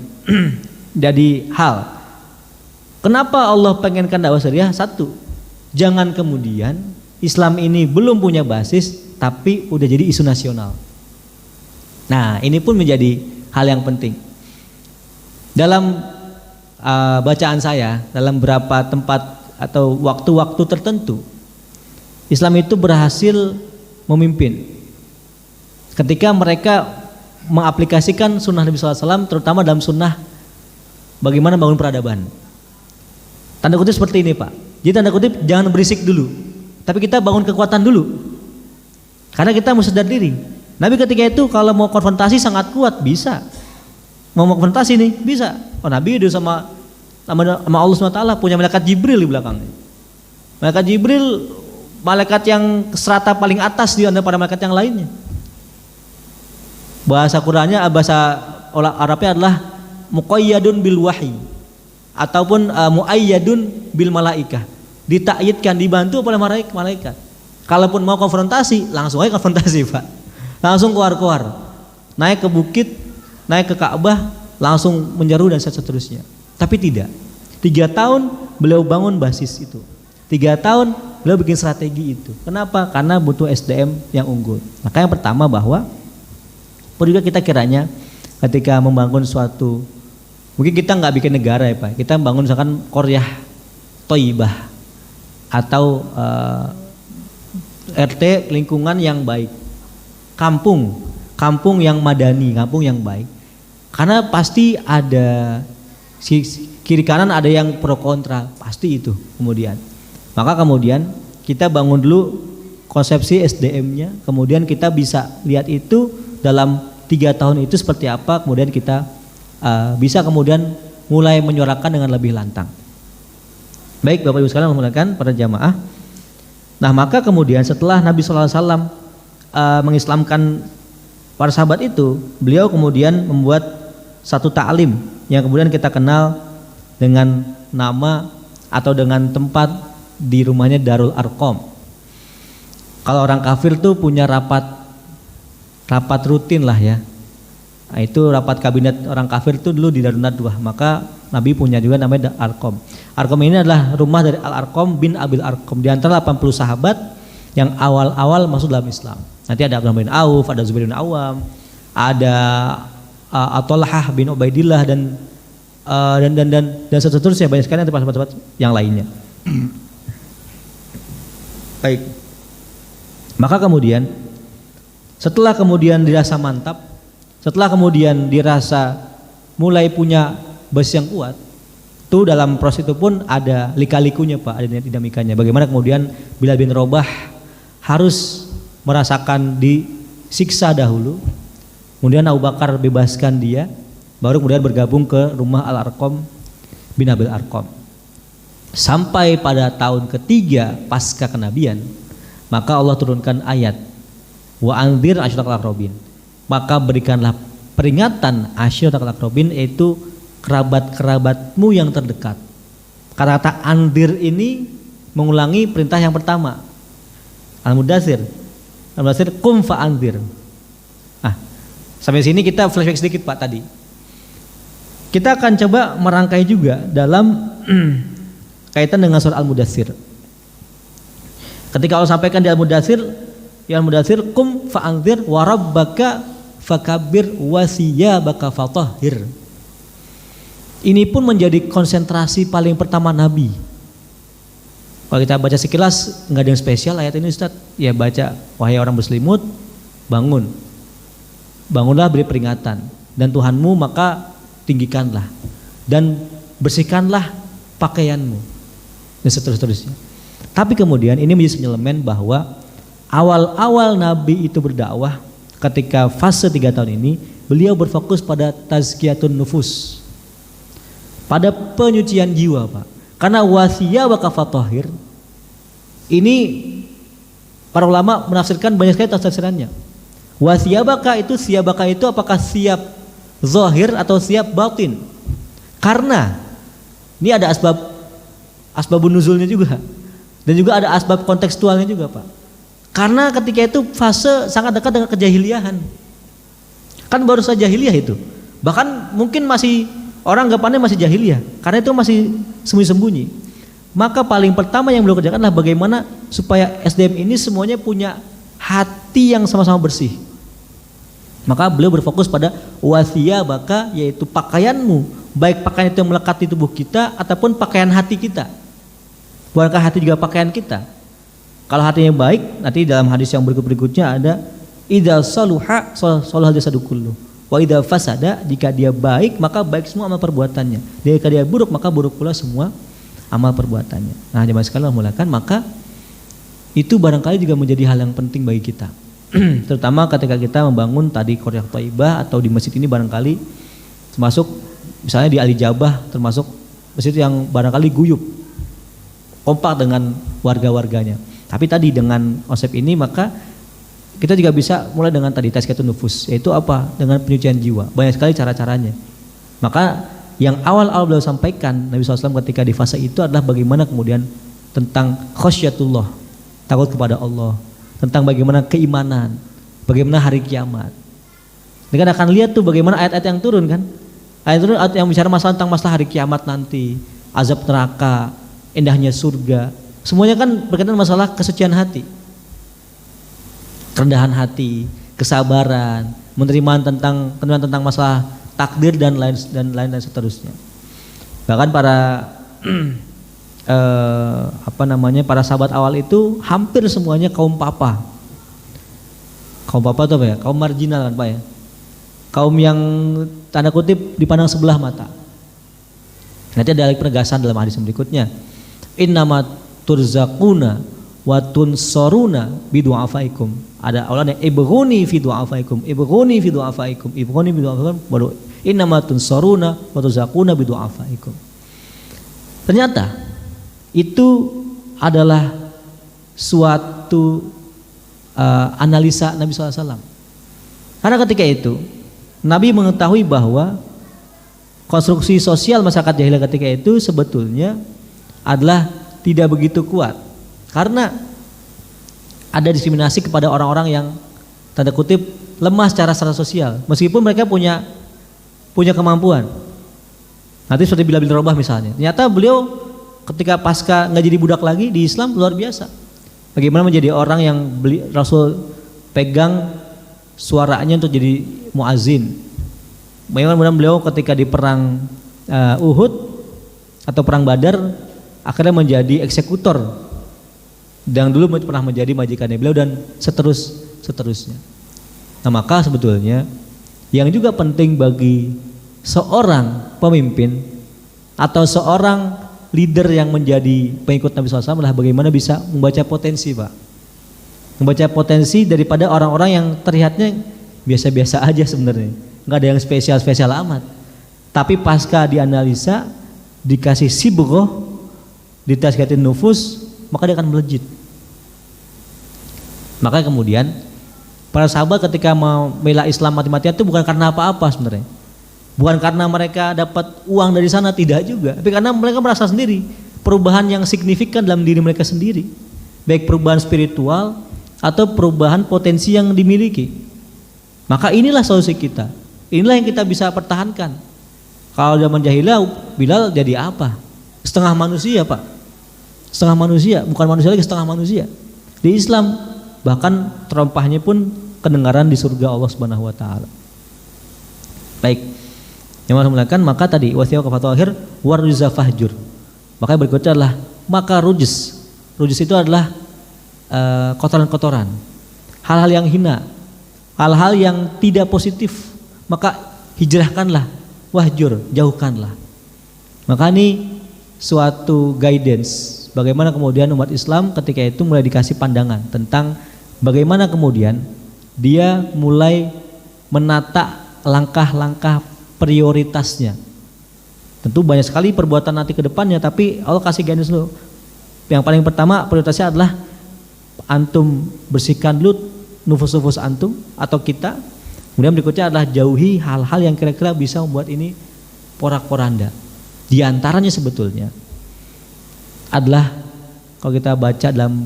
jadi hal. Kenapa Allah pengenkan dakwah syariah? Satu, jangan kemudian Islam ini belum punya basis tapi udah jadi isu nasional. Nah ini pun menjadi hal yang penting. Dalam bacaan saya, dalam beberapa tempat atau waktu-waktu tertentu, Islam itu berhasil memimpin ketika mereka mengaplikasikan sunnah Nabi SAW, terutama dalam sunnah bagaimana bangun peradaban. Tanda kutip seperti ini Pak. Jadi tanda kutip jangan berisik dulu, tapi kita bangun kekuatan dulu. Karena kita mesti sadar diri. Nabi ketika itu kalau mau konfrontasi sangat kuat, bisa. Mau konfrontasi nih, bisa. Oh Nabi itu sama Allah SWT punya malaikat Jibril di belakangnya. Malaikat Jibril, malaikat yang serata paling atas di antara para malaikat yang lainnya. Bahasa Qur'annya, bahasa Arabnya adalah muqayyadun bil wahyi ataupun muayyadun bil malaikah. Ditakyidkan, dibantu oleh malaikat. Kalaupun mau konfrontasi, langsung aja konfrontasi Pak. Langsung keluar. Naik ke bukit, naik ke Ka'bah, langsung menyeru dan seterusnya. Tapi tidak. 3 tahun beliau bangun basis itu. 3 tahun beliau bikin strategi itu. Kenapa? Karena butuh SDM yang unggul. Maka yang pertama bahwa perlu juga kita kiranya ketika membangun suatu, mungkin kita nggak bikin negara ya Pak. Kita membangun misalkan Qaryah Thayyibah atau RT lingkungan yang baik, kampung yang madani, kampung yang baik. Karena pasti ada kiri kanan ada yang pro kontra, pasti itu kemudian. Maka kemudian kita bangun dulu konsepsi SDM-nya, kemudian kita bisa lihat itu dalam 3 tahun itu seperti apa, kemudian kita bisa kemudian mulai menyuarakan dengan lebih lantang. Baik Bapak Ibu sekalian, menggunakan para jamaah. Nah maka kemudian setelah Nabi SAW mengislamkan para sahabat itu, beliau kemudian membuat satu ta'lim yang kemudian kita kenal dengan nama atau dengan tempat di rumahnya Darul Arqam. Kalau orang kafir tuh punya rapat rutin lah ya. Nah, itu rapat kabinet orang kafir itu dulu di Darun Nadwah. Maka Nabi punya juga namanya Arqam. Arqam ini adalah rumah dari Al-Arqam bin Abil Arqam, di antara 80 sahabat yang awal-awal masuk dalam Islam. Nanti ada Abdurrahman bin Auf, ada Zubair bin Awam, ada Atolhah bin Ubaidillah dan seterusnya, banyak sekali nanti sahabat-sahabat yang lainnya. Baik. Maka kemudian setelah kemudian dirasa mantap, setelah kemudian dirasa mulai punya base yang kuat, itu dalam proses itu pun ada lika-likunya Pak, ada dinamikanya. Bagaimana kemudian Bilal bin Rabah harus merasakan disiksa dahulu, kemudian Abu Bakar bebaskan dia, baru kemudian bergabung ke rumah Al-Arqam bin Abil Arqam. Sampai pada tahun ketiga pasca kenabian, maka Allah turunkan ayat wa anzir asyiratal aqrabin, maka berikanlah peringatan asyiratal aqrabin, yaitu kerabat-kerabatmu yang terdekat. Kata-kata anzir ini mengulangi perintah yang pertama, Al-Mudaththir qum fa anzir. Sampai sini kita flashback sedikit Pak tadi. Kita akan coba merangkai juga dalam kaitan dengan surah Al-Mudaththir. Ketika Allah sampaikan di Al-Mudaththir, ya Al-Mudaththir qum fa anzir wa rabbaka fakabbir wa siyabaka fatahhir. Ini pun menjadi konsentrasi paling pertama Nabi. Kalau kita baca sekilas nggak ada yang spesial ayat ini Ustaz. Ya baca, wahai orang berselimut, bangunlah beri peringatan, dan Tuhanmu maka tinggikanlah dan bersihkanlah pakaianmu, dan seterusnya. Tapi kemudian ini menjadi sinyalemen bahwa awal-awal Nabi itu berdakwah, ketika fase 3 tahun ini beliau berfokus pada tazkiyatun nufus, pada penyucian jiwa Pak. Karena wasiyabaka fatahhir ini para ulama menafsirkan banyak sekali tafsirannya. Wasiyabaka itu apakah siap zahir atau siap batin? Karena ini ada asbabun nuzulnya juga, dan juga ada asbab kontekstualnya juga Pak. Karena ketika itu fase sangat dekat dengan kejahiliahan. Kan baru saja jahiliyah itu. Bahkan mungkin masih orang anggapannya masih jahiliyah, karena itu masih sembunyi-sembunyi. Maka paling pertama yang beliau kerjakan adalah bagaimana supaya SDM ini semuanya punya hati yang sama-sama bersih. Maka beliau berfokus pada wasiyabaka, yaitu pakaianmu, baik pakaian itu yang melekat di tubuh kita ataupun pakaian hati kita. Bukankah hati juga pakaian kita? Kalau hatinya baik, nanti dalam hadis yang berikutnya ada idza saluha salahal jasadu kullu. Wa idza fasada, jika dia baik maka baik semua amal perbuatannya. Jika dia buruk maka buruk pula semua amal perbuatannya. Nah, jemaah sekalian mulakan, maka itu barangkali juga menjadi hal yang penting bagi kita. Terutama ketika kita membangun tadi Qaryah Thayyibah atau di masjid ini, barangkali termasuk misalnya di Ali Jabah, termasuk masjid yang barangkali guyup, kompak dengan warga-warganya. Tapi tadi dengan konsep ini maka kita juga bisa mulai dengan tadi tazkiyatun nufus, yaitu apa? Dengan penyucian jiwa. Banyak sekali cara-caranya. Maka yang awal-awal beliau sampaikan Nabi SAW ketika di fase itu adalah bagaimana kemudian tentang khasyatullah, takut kepada Allah, tentang bagaimana keimanan, bagaimana hari kiamat. Ini kan akan lihat tuh bagaimana ayat-ayat yang turun kan, ayat yang bicara masalah tentang masalah hari kiamat nanti, azab neraka, indahnya surga, semuanya kan berkaitan masalah kesucian hati, kerendahan hati, kesabaran, penerimaan tentang masalah takdir dan lain seterusnya. Bahkan para para sahabat awal itu hampir semuanya kaum papa. Kaum papa itu apa ya? Kaum marginal kan Pak ya? Kaum yang tanda kutip dipandang sebelah mata. Nanti ada lagi penegasan dalam hadis berikutnya. Innama turzaquna wa tunsoruna bidu'afaikum. Ada Allah yang ibghuni fi du'afaikum, ibghuni fi du'afaikum, ibghuni fi du'afaikum, baru innama tunsoruna wa tuzakuna bidu'afaikum. Ternyata itu adalah suatu analisa Nabi SAW. Karena ketika itu Nabi mengetahui bahwa konstruksi sosial masyarakat jahiliyah ketika itu sebetulnya adalah tidak begitu kuat. Karena ada diskriminasi kepada orang-orang yang tanda kutip lemah secara sosial, meskipun mereka punya kemampuan. Nanti seperti Bilal bin Rabah misalnya, ternyata beliau ketika pasca nggak jadi budak lagi di Islam luar biasa. Bagaimana menjadi orang yang Rasul pegang suaranya untuk jadi muazin. Bagaimana beliau ketika di perang Uhud atau perang Badar akhirnya menjadi eksekutor. Dan dulu pernah menjadi majikannya beliau dan seterusnya. Nah, maka sebetulnya yang juga penting bagi seorang pemimpin atau seorang leader yang menjadi pengikut Nabi SAW adalah bagaimana bisa membaca potensi, Pak. Membaca potensi daripada orang-orang yang terlihatnya biasa-biasa aja sebenarnya, nggak ada yang spesial-spesial amat. Tapi pasca dianalisa, dikasih sibghoh, ditazkiyatin nufus, maka dia akan melejit. Maka kemudian para sahabat ketika mau membela Islam mati-matian itu bukan karena apa-apa sebenarnya. Bukan karena mereka dapat uang dari sana, tidak juga. Tapi karena mereka merasa sendiri perubahan yang signifikan dalam diri mereka sendiri. Baik perubahan spiritual atau perubahan potensi yang dimiliki. Maka inilah solusi kita. Inilah yang kita bisa pertahankan. Kalau zaman jahiliyah Bilal jadi apa? Setengah manusia, Pak. Setengah manusia, bukan manusia lagi, setengah manusia. Di Islam bahkan terompahnya pun kedengaran di surga Allah Subhanahu wa taala. Baik. Yang mengatakan maka tadi wasiyah kafatu akhir warujza fahjur. Maka berikutnya adalah maka rujis. Rujis itu adalah kotoran-kotoran. Hal-hal yang hina, hal-hal yang tidak positif, maka hijrahkanlah, wahjur, jauhkanlah. Maka ini suatu guidance bagaimana kemudian umat Islam ketika itu mulai dikasih pandangan tentang bagaimana kemudian dia mulai menata langkah-langkah prioritasnya. Tentu banyak sekali perbuatan nanti ke depannya, tapi Allah kasih guidance dulu. Yang paling pertama prioritasnya adalah antum bersihkan dulu nufus-nufus antum atau kita. Kemudian berikutnya adalah jauhi hal-hal yang kira-kira bisa membuat ini porak-poranda. Di antaranya sebetulnya adalah kalau kita baca dalam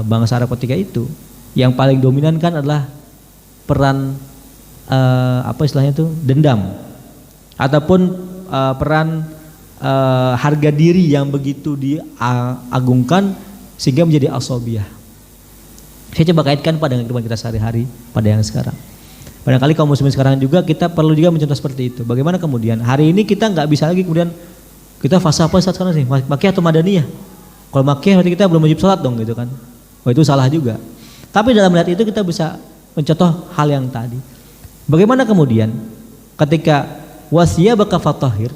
bangsa Arab ketika itu yang paling dominan kan adalah peran apa istilahnya itu dendam ataupun peran harga diri yang begitu diagungkan sehingga menjadi asobiyah. Saya coba kaitkan pada kehidupan kita sehari-hari pada yang sekarang. Barangkali kaum muslimin sekarang juga kita perlu juga mencontoh seperti itu. Bagaimana kemudian hari ini kita nggak bisa lagi kemudian kita fase apa saat sekarang sih, makiyah atau madaniyah? Kalau makiyah berarti kita belum wajib sholat dong gitu kan? Oh itu salah juga. Tapi dalam melihat itu kita bisa mencontoh hal yang tadi. Bagaimana kemudian ketika wasiyabaka fatahhir,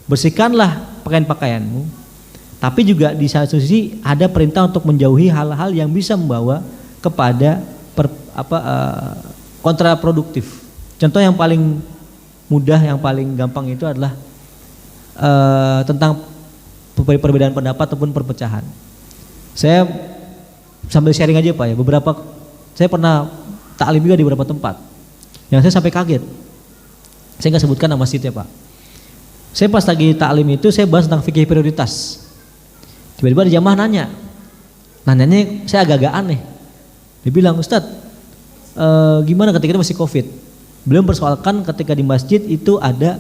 bersihkanlah pakaian-pakaianmu, tapi juga di satu sisi ada perintah untuk menjauhi hal-hal yang bisa membawa kepada kontraproduktif. Contoh yang paling mudah, yang paling gampang itu adalah tentang perbedaan pendapat ataupun perpecahan. Saya sambil sharing aja Pak ya, saya pernah taklim juga di beberapa tempat yang saya sampai kaget. Saya nggak sebutkan nama masjidnya Pak. Saya pas lagi taklim itu saya bahas tentang fikih prioritas. Tiba-tiba ada jamaah nanyanya saya agak-agak aneh. Dia bilang, Ustadz, gimana ketika itu masih COVID? Beliau mempersoalkan ketika di masjid itu ada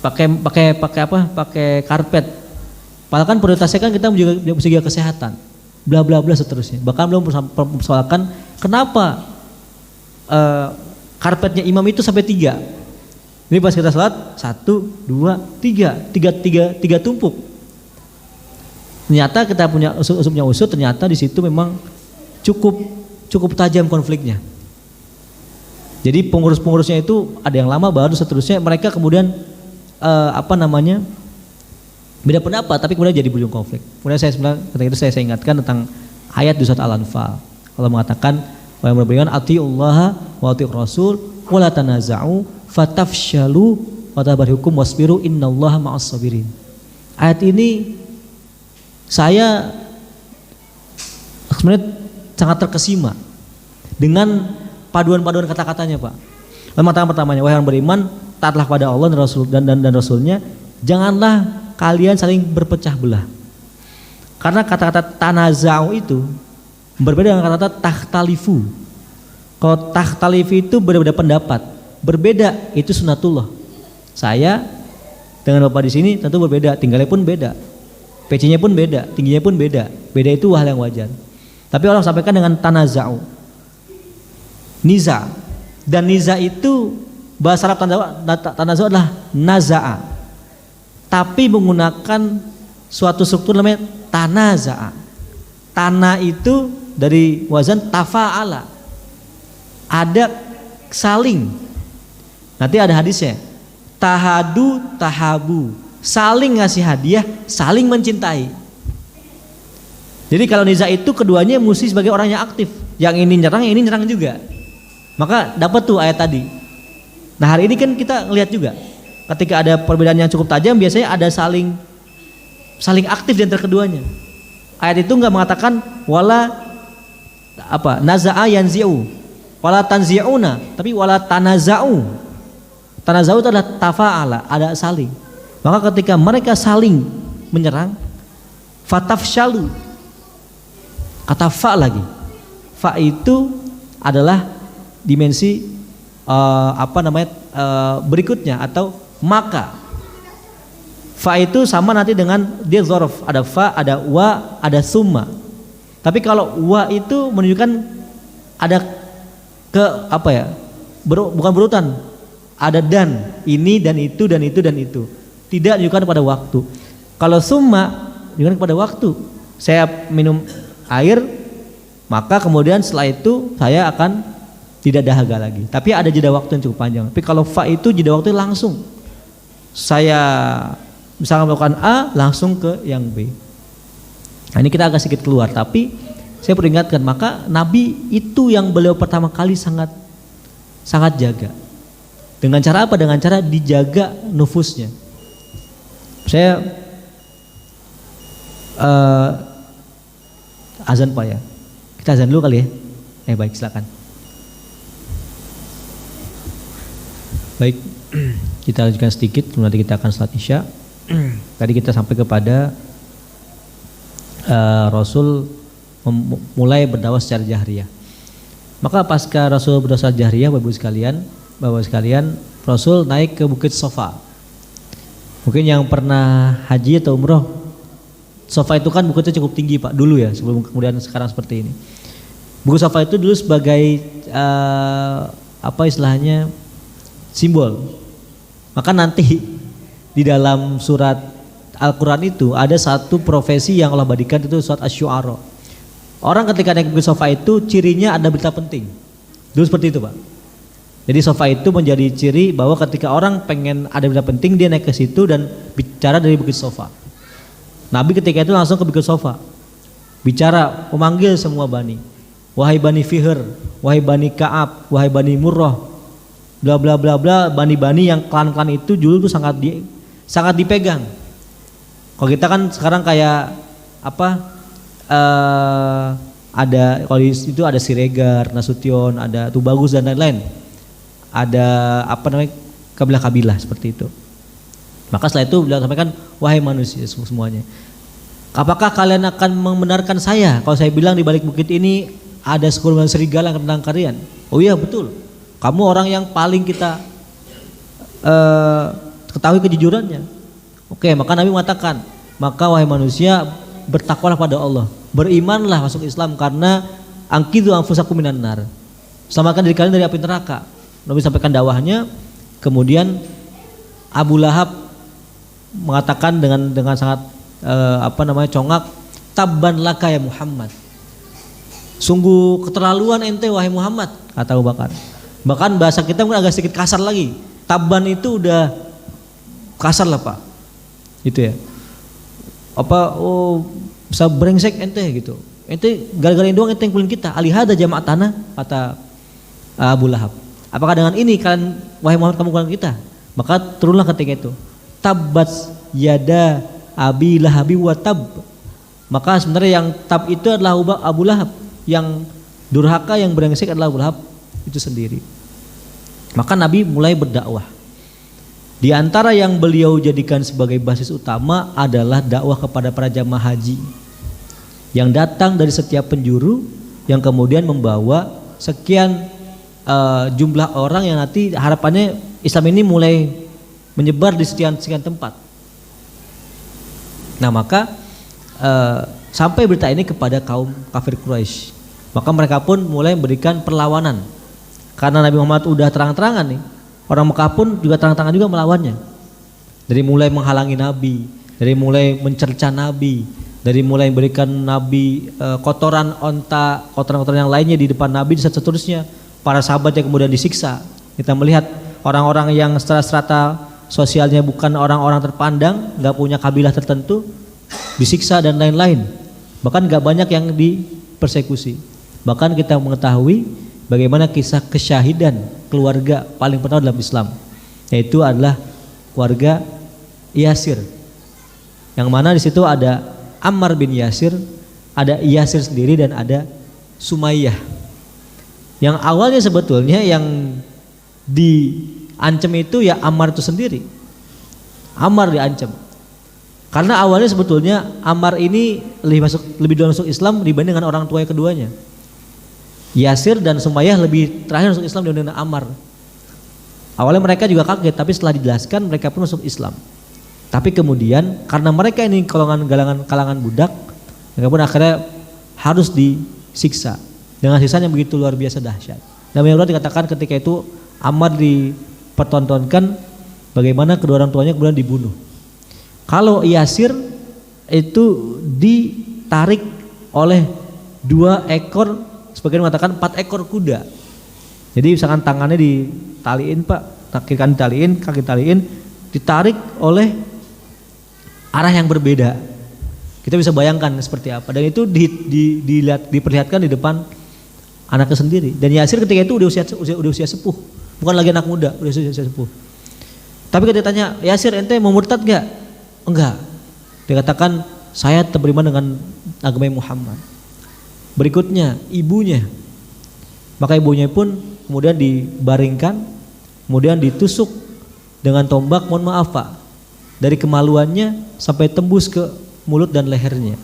pakai karpet. Padahal kan prioritasnya kan kita menjaga kesehatan, bla bla bla seterusnya. Bahkan belum mempersoalkan kenapa karpetnya imam itu sampai 3. Ini pas kita sholat 1, 2, 3 tumpuk. Ternyata kita punya usut ternyata di situ memang cukup tajam konfliknya. Jadi pengurus-pengurusnya itu ada yang lama baru seterusnya mereka kemudian Beda pendapat, tapi kemudian jadi berujung konflik. Kemudian saya sebenarnya ketika itu saya ingatkan tentang ayat di surat Al-Anfal. Allah mengatakan, wa yang beriman atiullaha wa atiur rasul wa la tanaza'u fatafshalu wa tabarhukum wasbiru innallaha ma'as sabirin. Ayat ini saya sebenarnya sangat terkesima dengan paduan-paduan kata-katanya, Pak. Mengatakan pertamanya, wahai yang beriman, taatlah pada Allah dan Rasul dan Rasulnya, janganlah kalian saling berpecah belah. Karena kata-kata tanaza'u itu berbeda dengan kata-kata takhtalifu. Kalau takhtalifu itu berbeda pendapat, berbeda itu sunatullah. Saya dengan Bapak di sini tentu berbeda, tinggalnya pun beda, PC-nya pun beda, tingginya pun beda. Beda itu hal yang wajar. Tapi orang sampaikan dengan tanaza'u, niza, dan niza itu bahasa Arab tanaza'u adalah naza'a. Tapi menggunakan suatu struktur namanya tanaza'a. Tanah itu dari wazan tafa'ala. Ada saling. Nanti ada hadisnya. Tahadu tahabu. Saling ngasih hadiah, saling mencintai. Jadi kalau niza itu keduanya mesti sebagai orang yang aktif. Yang ini nyerang juga. Maka dapat tuh ayat tadi. Nah hari ini kan kita lihat juga. Ketika ada perbedaan yang cukup tajam, biasanya ada saling aktif di antara keduanya. Ayat itu nggak mengatakan wala naza'a yanzi'u, wala tanzi'una, tapi wala tanaza'u. Tanaza'u itu adalah tafa'ala, ada saling. Maka ketika mereka saling menyerang, fatafshalu, kata fa lagi. Fa itu adalah dimensi berikutnya atau maka. Fa itu sama nanti dengan dia dzaraf, ada fa, ada wa, ada summa. Tapi kalau wa itu menunjukkan ada bukan berurutan. Ada dan, ini dan itu dan itu dan itu. Tidak menunjukkan pada waktu. Kalau summa menunjukkan pada waktu. Saya minum air, maka kemudian setelah itu saya akan tidak dahaga lagi. Tapi ada jeda waktu yang cukup panjang. Tapi kalau fa itu jeda waktu langsung. Saya misalkan melakukan A langsung ke yang B. Nah ini kita agak sedikit keluar, tapi saya peringatkan, maka Nabi itu yang beliau pertama kali sangat jaga. Dengan cara apa? Dengan cara dijaga nufusnya. Saya azan Pak ya. Kita azan dulu kali ya. Baik, silakan. Baik, kita lanjutkan sedikit, nanti kita akan salat Isya. Tadi kita sampai kepada Rasul mulai berdakwah secara jahriyah. Maka pasca Rasul berdakwah secara jahriyah, Bapak sekalian, Rasul naik ke Bukit Sofa. Mungkin yang pernah haji atau umroh, Sofa itu kan bukitnya cukup tinggi Pak dulu ya, sebelum kemudian sekarang seperti ini. Bukit Sofa itu dulu sebagai istilahnya simbol. Maka nanti di dalam surat Al-Quran itu ada satu profesi yang Allah badikan, itu surat Asy-Syu'ara. Orang ketika naik ke sofa itu cirinya ada berita penting. Dulu seperti itu Pak. Jadi sofa itu menjadi ciri bahwa ketika orang pengen ada berita penting, dia naik ke situ dan bicara dari bukit sofa. Nabi ketika itu langsung ke bukit sofa, bicara, memanggil semua bani. Wahai bani Fihr, wahai bani Ka'ab, wahai bani Murrah, bla bla bla bla, bani-bani yang klan-klan itu dulu tuh sangat dipegang. Kalau kita kan sekarang kayak ada kalau itu ada Siregar, Nasution, ada Tubagus dan lain-lain. Ada kabilah-kabilah seperti itu. Maka setelah itu beliau sampaikan, wahai manusia semuanya, apakah kalian akan membenarkan saya kalau saya bilang di balik bukit ini ada sekumpulan serigala yang tentang kalian? Oh iya betul. Kamu orang yang paling kita ketahui kejujurannya. Oke, maka Nabi mengatakan, maka wahai manusia, bertakwalah pada Allah, berimanlah masuk Islam, karena angkidu anfusakum minan nar, selamatkan diri kalian dari api neraka. Nabi sampaikan dakwahnya. Kemudian Abu Lahab mengatakan dengan sangat congak, tabban laka ya Muhammad, sungguh keterlaluan ente wahai Muhammad, kata Abu Bakar. Bahkan bahasa kita mungkin agak sedikit kasar lagi. Tabban itu udah kasar lah Pak, itu ya. bisa brengsek ente gitu. Ente gara-gara ini doang ente yang kulin kita. Alihada jama'at tanah kata Abu Lahab. Apakah dengan ini kalian wahai Muhammad kamu kulin kita? Maka turunlah ketika itu. Tabbat yada Abi Lahabi wa tab. Maka sebenarnya yang tab itu adalah Abu Lahab, yang durhaka, yang brengsek adalah Abu Lahab itu sendiri. Maka Nabi mulai berdakwah. Di antara yang beliau jadikan sebagai basis utama adalah dakwah kepada para jamaah haji yang datang dari setiap penjuru, yang kemudian membawa sekian jumlah orang yang nanti harapannya Islam ini mulai menyebar di sekian tempat. Nah maka sampai berita ini kepada kaum kafir Quraisy, maka mereka pun mulai memberikan perlawanan karena Nabi Muhammad udah terang-terangan nih. Orang Mekah pun juga terang-terangan juga melawannya. Dari mulai menghalangi Nabi, dari mulai mencerca Nabi, dari mulai memberikan Nabi kotoran onta, kotoran-kotoran yang lainnya di depan Nabi, dan seterusnya. Para sahabat yang kemudian disiksa. Kita melihat orang-orang yang secara strata sosialnya bukan orang-orang terpandang, nggak punya kabilah tertentu, disiksa dan lain-lain. Bahkan nggak banyak yang dipersekusi. Bahkan kita mengetahui bagaimana kisah kesyahidan keluarga paling pertama dalam Islam, yaitu adalah keluarga Yasir. Yang mana di situ ada Ammar bin Yasir, ada Yasir sendiri, dan ada Sumayyah. Yang awalnya sebetulnya yang diancam itu ya Ammar itu sendiri. Ammar diancam. Karena awalnya sebetulnya Ammar ini lebih dulu masuk Islam dibanding dengan orang tua keduanya. Yasir dan Sumayyah lebih terakhir masuk Islam dibanding dengan Ammar. Awalnya mereka juga kaget, tapi setelah dijelaskan mereka pun masuk Islam. Tapi kemudian karena mereka ini kalangan budak, mereka pun akhirnya harus disiksa dengan siksaan yang begitu luar biasa dahsyat. Dan yang dikatakan ketika itu Ammar dipertontonkan bagaimana kedua orang tuanya kemudian dibunuh. Kalau Yasir itu ditarik oleh 2 ekor, sebagian mengatakan 4 ekor kuda. Jadi misalkan tangannya ditaliin Pak, kaki kan ditaliin, kaki ditaliin, ditarik oleh arah yang berbeda. Kita bisa bayangkan seperti apa. Dan itu diperlihatkan di depan anaknya sendiri. Dan Yasir ketika itu udah usia sepuh, bukan lagi anak muda, udah usia sepuh. Tapi ketika ditanya, Yasir ente mau murtad gak? Enggak. Dia katakan, saya tetap beriman dengan agama Muhammad. Berikutnya ibunya, maka ibunya pun kemudian dibaringkan, kemudian ditusuk dengan tombak, mohon maaf Pak, dari kemaluannya sampai tembus ke mulut dan lehernya.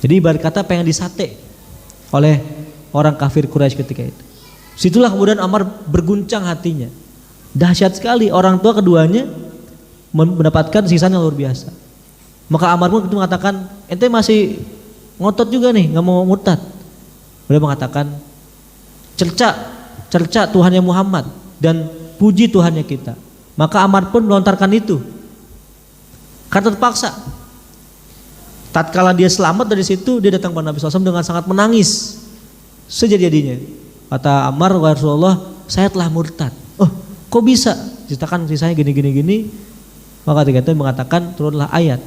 Jadi ibarat kata pengen disate oleh orang kafir Quraisy ketika itu. Situlah kemudian Ammar berguncang hatinya. Dahsyat sekali, orang tua keduanya mendapatkan siksaan yang luar biasa. Maka Ammar pun itu mengatakan, ente masih ngotot juga nih, nggak mau murtad. Beliau mengatakan, cerca Tuhannya Muhammad dan puji Tuhannya kita. Maka Ammar pun melontarkan itu. Karena terpaksa. Tatkala dia selamat dari situ, dia datang kepada Nabi SAW dengan sangat menangis. Sejadi-jadinya kata Ammar, wa Rasulullah, saya telah murtad. Oh, kok bisa? Ceritakan sisanya gini. Maka ketika itu mengatakan turunlah ayat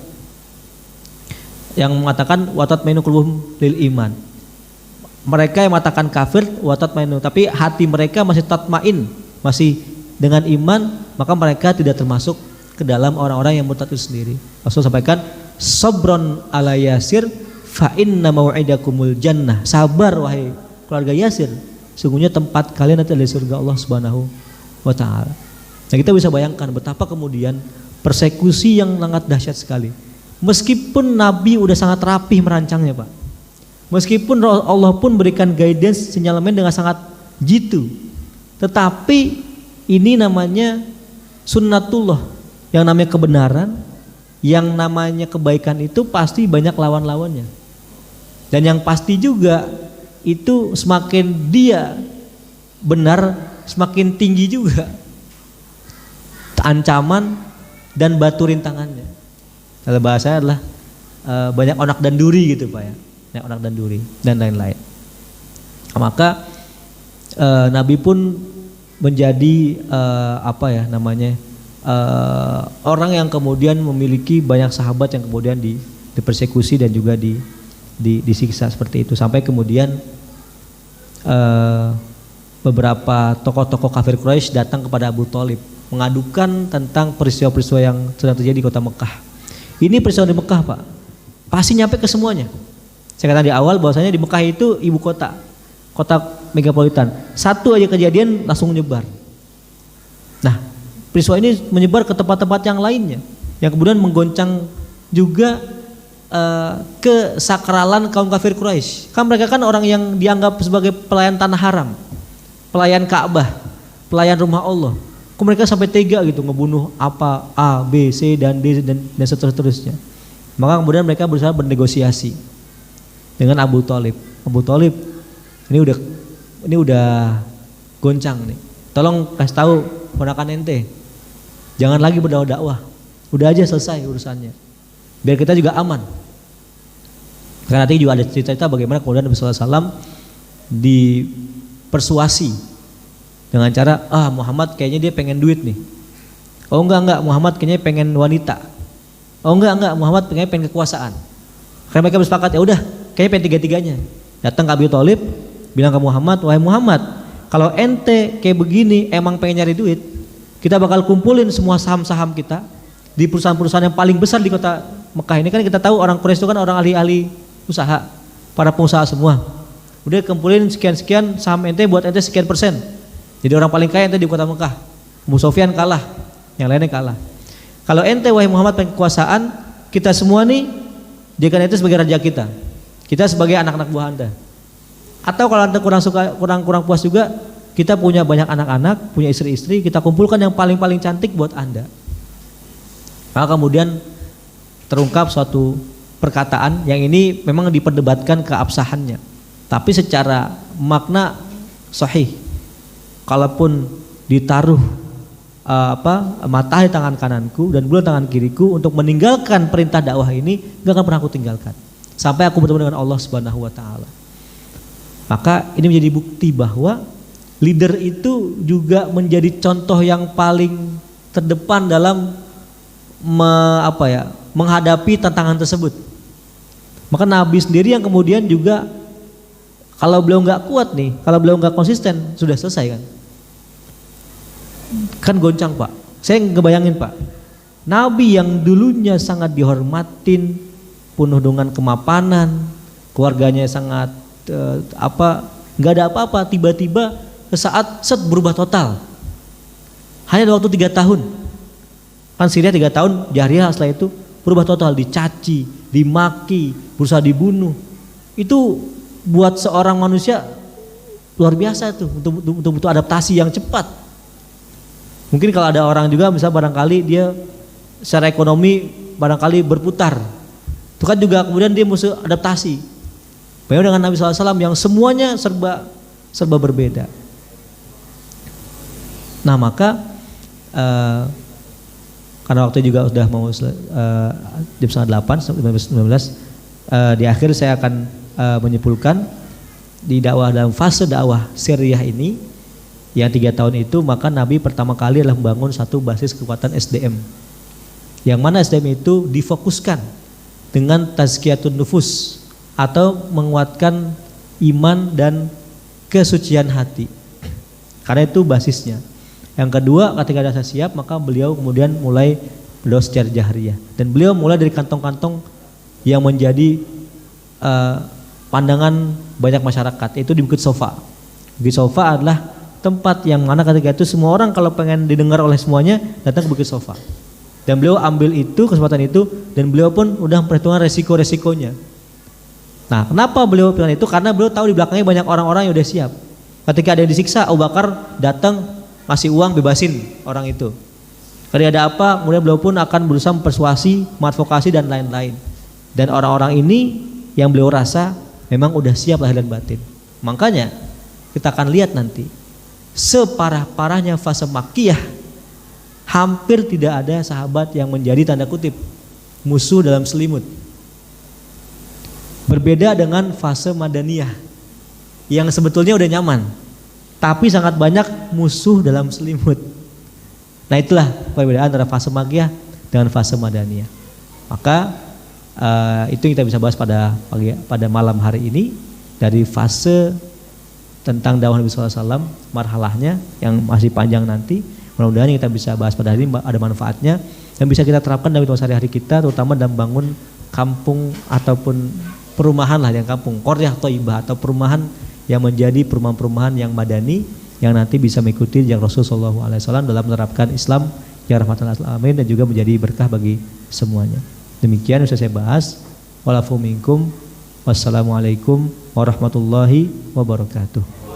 yang mengatakan watat mainu qulubuhum lil iman. Mereka yang mengatakan kafir watat mainu, tapi hati mereka masih tatmain, masih dengan iman, maka mereka tidak termasuk ke dalam orang-orang yang murtad itu sendiri. Rasul sampaikan, sabron ala Yasir fa inna mau'idakumul jannah. Sabar wahai keluarga Yasir, sungguhnya tempat kalian nanti adalah surga Allah Subhanahu wa taala. Nah, kita bisa bayangkan betapa kemudian persekusi yang sangat dahsyat sekali. Meskipun Nabi udah sangat rapih merancangnya Pak, meskipun Allah pun berikan guidance sinyalemen dengan sangat jitu, tetapi ini namanya sunnatullah, yang namanya kebenaran, yang namanya kebaikan itu pasti banyak lawan-lawannya. Dan yang pasti juga itu semakin dia benar, semakin tinggi juga ancaman dan batu rintangannya. Kalau bahasanya adalah banyak onak dan duri gitu Pak ya, banyak onak dan duri dan lain-lain. Maka Nabi pun menjadi orang yang kemudian memiliki banyak sahabat yang kemudian dipersekusi dan juga disiksa seperti itu, sampai kemudian beberapa tokoh-tokoh kafir Quraisy datang kepada Abu Thalib mengadukan tentang peristiwa-peristiwa yang sedang terjadi di kota Mekah. Ini peristiwa di Mekah, Pak, pasti nyampe ke semuanya. Saya katakan di awal bahwasanya di Mekah itu ibu kota megapolitan. Satu aja kejadian langsung menyebar. Nah, peristiwa ini menyebar ke tempat-tempat yang lainnya, yang kemudian menggoncang juga kesakralan kaum kafir Quraisy. Kan mereka kan orang yang dianggap sebagai pelayan tanah haram, pelayan Ka'bah, pelayan rumah Allah. Kok mereka sampai tega gitu ngebunuh apa A, B, C dan D dan seterusnya. Maka kemudian mereka berusaha bernegosiasi dengan Abu Thalib. Abu Thalib, ini udah goncang nih. Tolong kasih tahu ponakan ente, jangan lagi berdakwah. Udah aja selesai urusannya, biar kita juga aman. Karena nanti juga ada cerita-cerita bagaimana kemudian Nabi SAW dipersuasi dengan cara, Muhammad kayaknya dia pengen duit nih. Oh enggak, Muhammad kayaknya pengen wanita. Oh enggak, Muhammad pengen kekuasaan. Karena mereka bersepakat, ya udah, kayaknya pengen tiga-tiganya. Datang ke Abu Thalib, bilang ke Muhammad, wahai Muhammad, kalau ente kayak begini emang pengen nyari duit, kita bakal kumpulin semua saham-saham kita di perusahaan-perusahaan yang paling besar di kota Mekah ini. Kan kita tahu orang Quraisy itu kan orang ahli-ahli usaha, para pengusaha semua. Udah kumpulin sekian-sekian saham ente buat ente sekian persen. Jadi orang paling kaya ente di kota Mekah. Abu Sufyan kalah, yang lainnya kalah. Kalau ente wahai Muhammad pengen kekuasaan, kita semua nih jadikan ente sebagai raja kita. Kita sebagai anak-anak buah anda. Atau kalau anda kurang puas juga, kita punya banyak anak-anak, punya istri-istri, kita kumpulkan yang paling cantik buat anda. Maka kemudian terungkap suatu perkataan yang ini memang diperdebatkan keabsahannya, tapi secara makna sahih. Kalaupun ditaruh matahari tangan kananku dan bulan tangan kiriku untuk meninggalkan perintah dakwah ini, gak akan pernah aku tinggalkan sampai aku bertemu dengan Allah Subhanahu wa taala. Maka ini menjadi bukti bahwa leader itu juga menjadi contoh yang paling terdepan dalam menghadapi tantangan tersebut. Maka Nabi sendiri yang kemudian juga kalau beliau nggak kuat nih, kalau beliau nggak konsisten, sudah selesai kan goncang, Pak. Saya ngebayangin, Pak, Nabi yang dulunya sangat dihormatin, penuh dengan kemapanan, keluarganya sangat nggak ada apa-apa, tiba-tiba saat berubah total. Hanya dalam waktu 3 tahun. Kan Syria 3 tahun Jahriyah, setelah itu berubah total, dicaci, dimaki, berusaha dibunuh. Itu buat seorang manusia luar biasa tuh untuk butuh adaptasi yang cepat. Mungkin kalau ada orang juga misalnya barangkali dia secara ekonomi barangkali berputar, itu kan juga kemudian dia mesti adaptasi. Bagaimana dengan Nabi SAW yang semuanya serba berbeda. Nah maka karena waktu juga sudah mau jam 7:30 di akhir saya akan menyimpulkan di dalam fase dakwah Syriah ini yang 3 tahun itu, maka Nabi pertama kali adalah membangun satu basis kekuatan SDM, yang mana SDM itu difokuskan dengan tazkiyatun nufus atau menguatkan iman dan kesucian hati, karena itu basisnya. Yang kedua, ketika rasa siap, maka beliau kemudian mulai beliau secara jahriyah, dan beliau mulai dari kantong-kantong yang menjadi pandangan banyak masyarakat, yaitu di Bukit Sofa. Bukit Sofa adalah tempat yang mana ketika itu semua orang kalau pengen didengar oleh semuanya datang ke Bukit Sofa, dan beliau ambil itu kesempatan itu, dan beliau pun udah memperhitungkan resiko-resikonya. Nah, kenapa beliau pilih itu? Karena beliau tahu di belakangnya banyak orang-orang yang udah siap. Ketika ada yang disiksa, Abu Bakar datang ngasih uang bebasin orang itu. Ketika ada apa, kemudian beliau pun akan berusaha mempersuasi, mengadvokasi dan lain-lain. Dan orang-orang ini yang beliau rasa memang udah siap lahir dan batin. Makanya kita akan lihat nanti separah-parahnya fase Makkiyah, hampir tidak ada sahabat yang menjadi tanda kutip musuh dalam selimut. Berbeda dengan fase Madaniyah yang sebetulnya udah nyaman, tapi sangat banyak musuh dalam selimut. Nah itulah perbedaan antara fase Makkiyah dengan fase Madaniyah. Maka itu yang kita bisa bahas pada malam hari ini dari fase tentang dakwah Nabi SAW, marhalahnya yang masih panjang nanti. Mudah-mudahan yang kita bisa bahas pada hari ini ada manfaatnya dan bisa kita terapkan dalam hidup sehari-hari kita, terutama dalam bangun kampung ataupun perumahan lah yang kampung, qaryah thayyibah atau perumahan yang menjadi perumahan-perumahan yang madani yang nanti bisa mengikuti yang Rasulullah SAW dalam menerapkan Islam ya rahmatan lil alamin dan juga menjadi berkah bagi semuanya. Demikian yang saya bahas. Walafu minkum. Wassalamualaikum warahmatullahi wabarakatuh.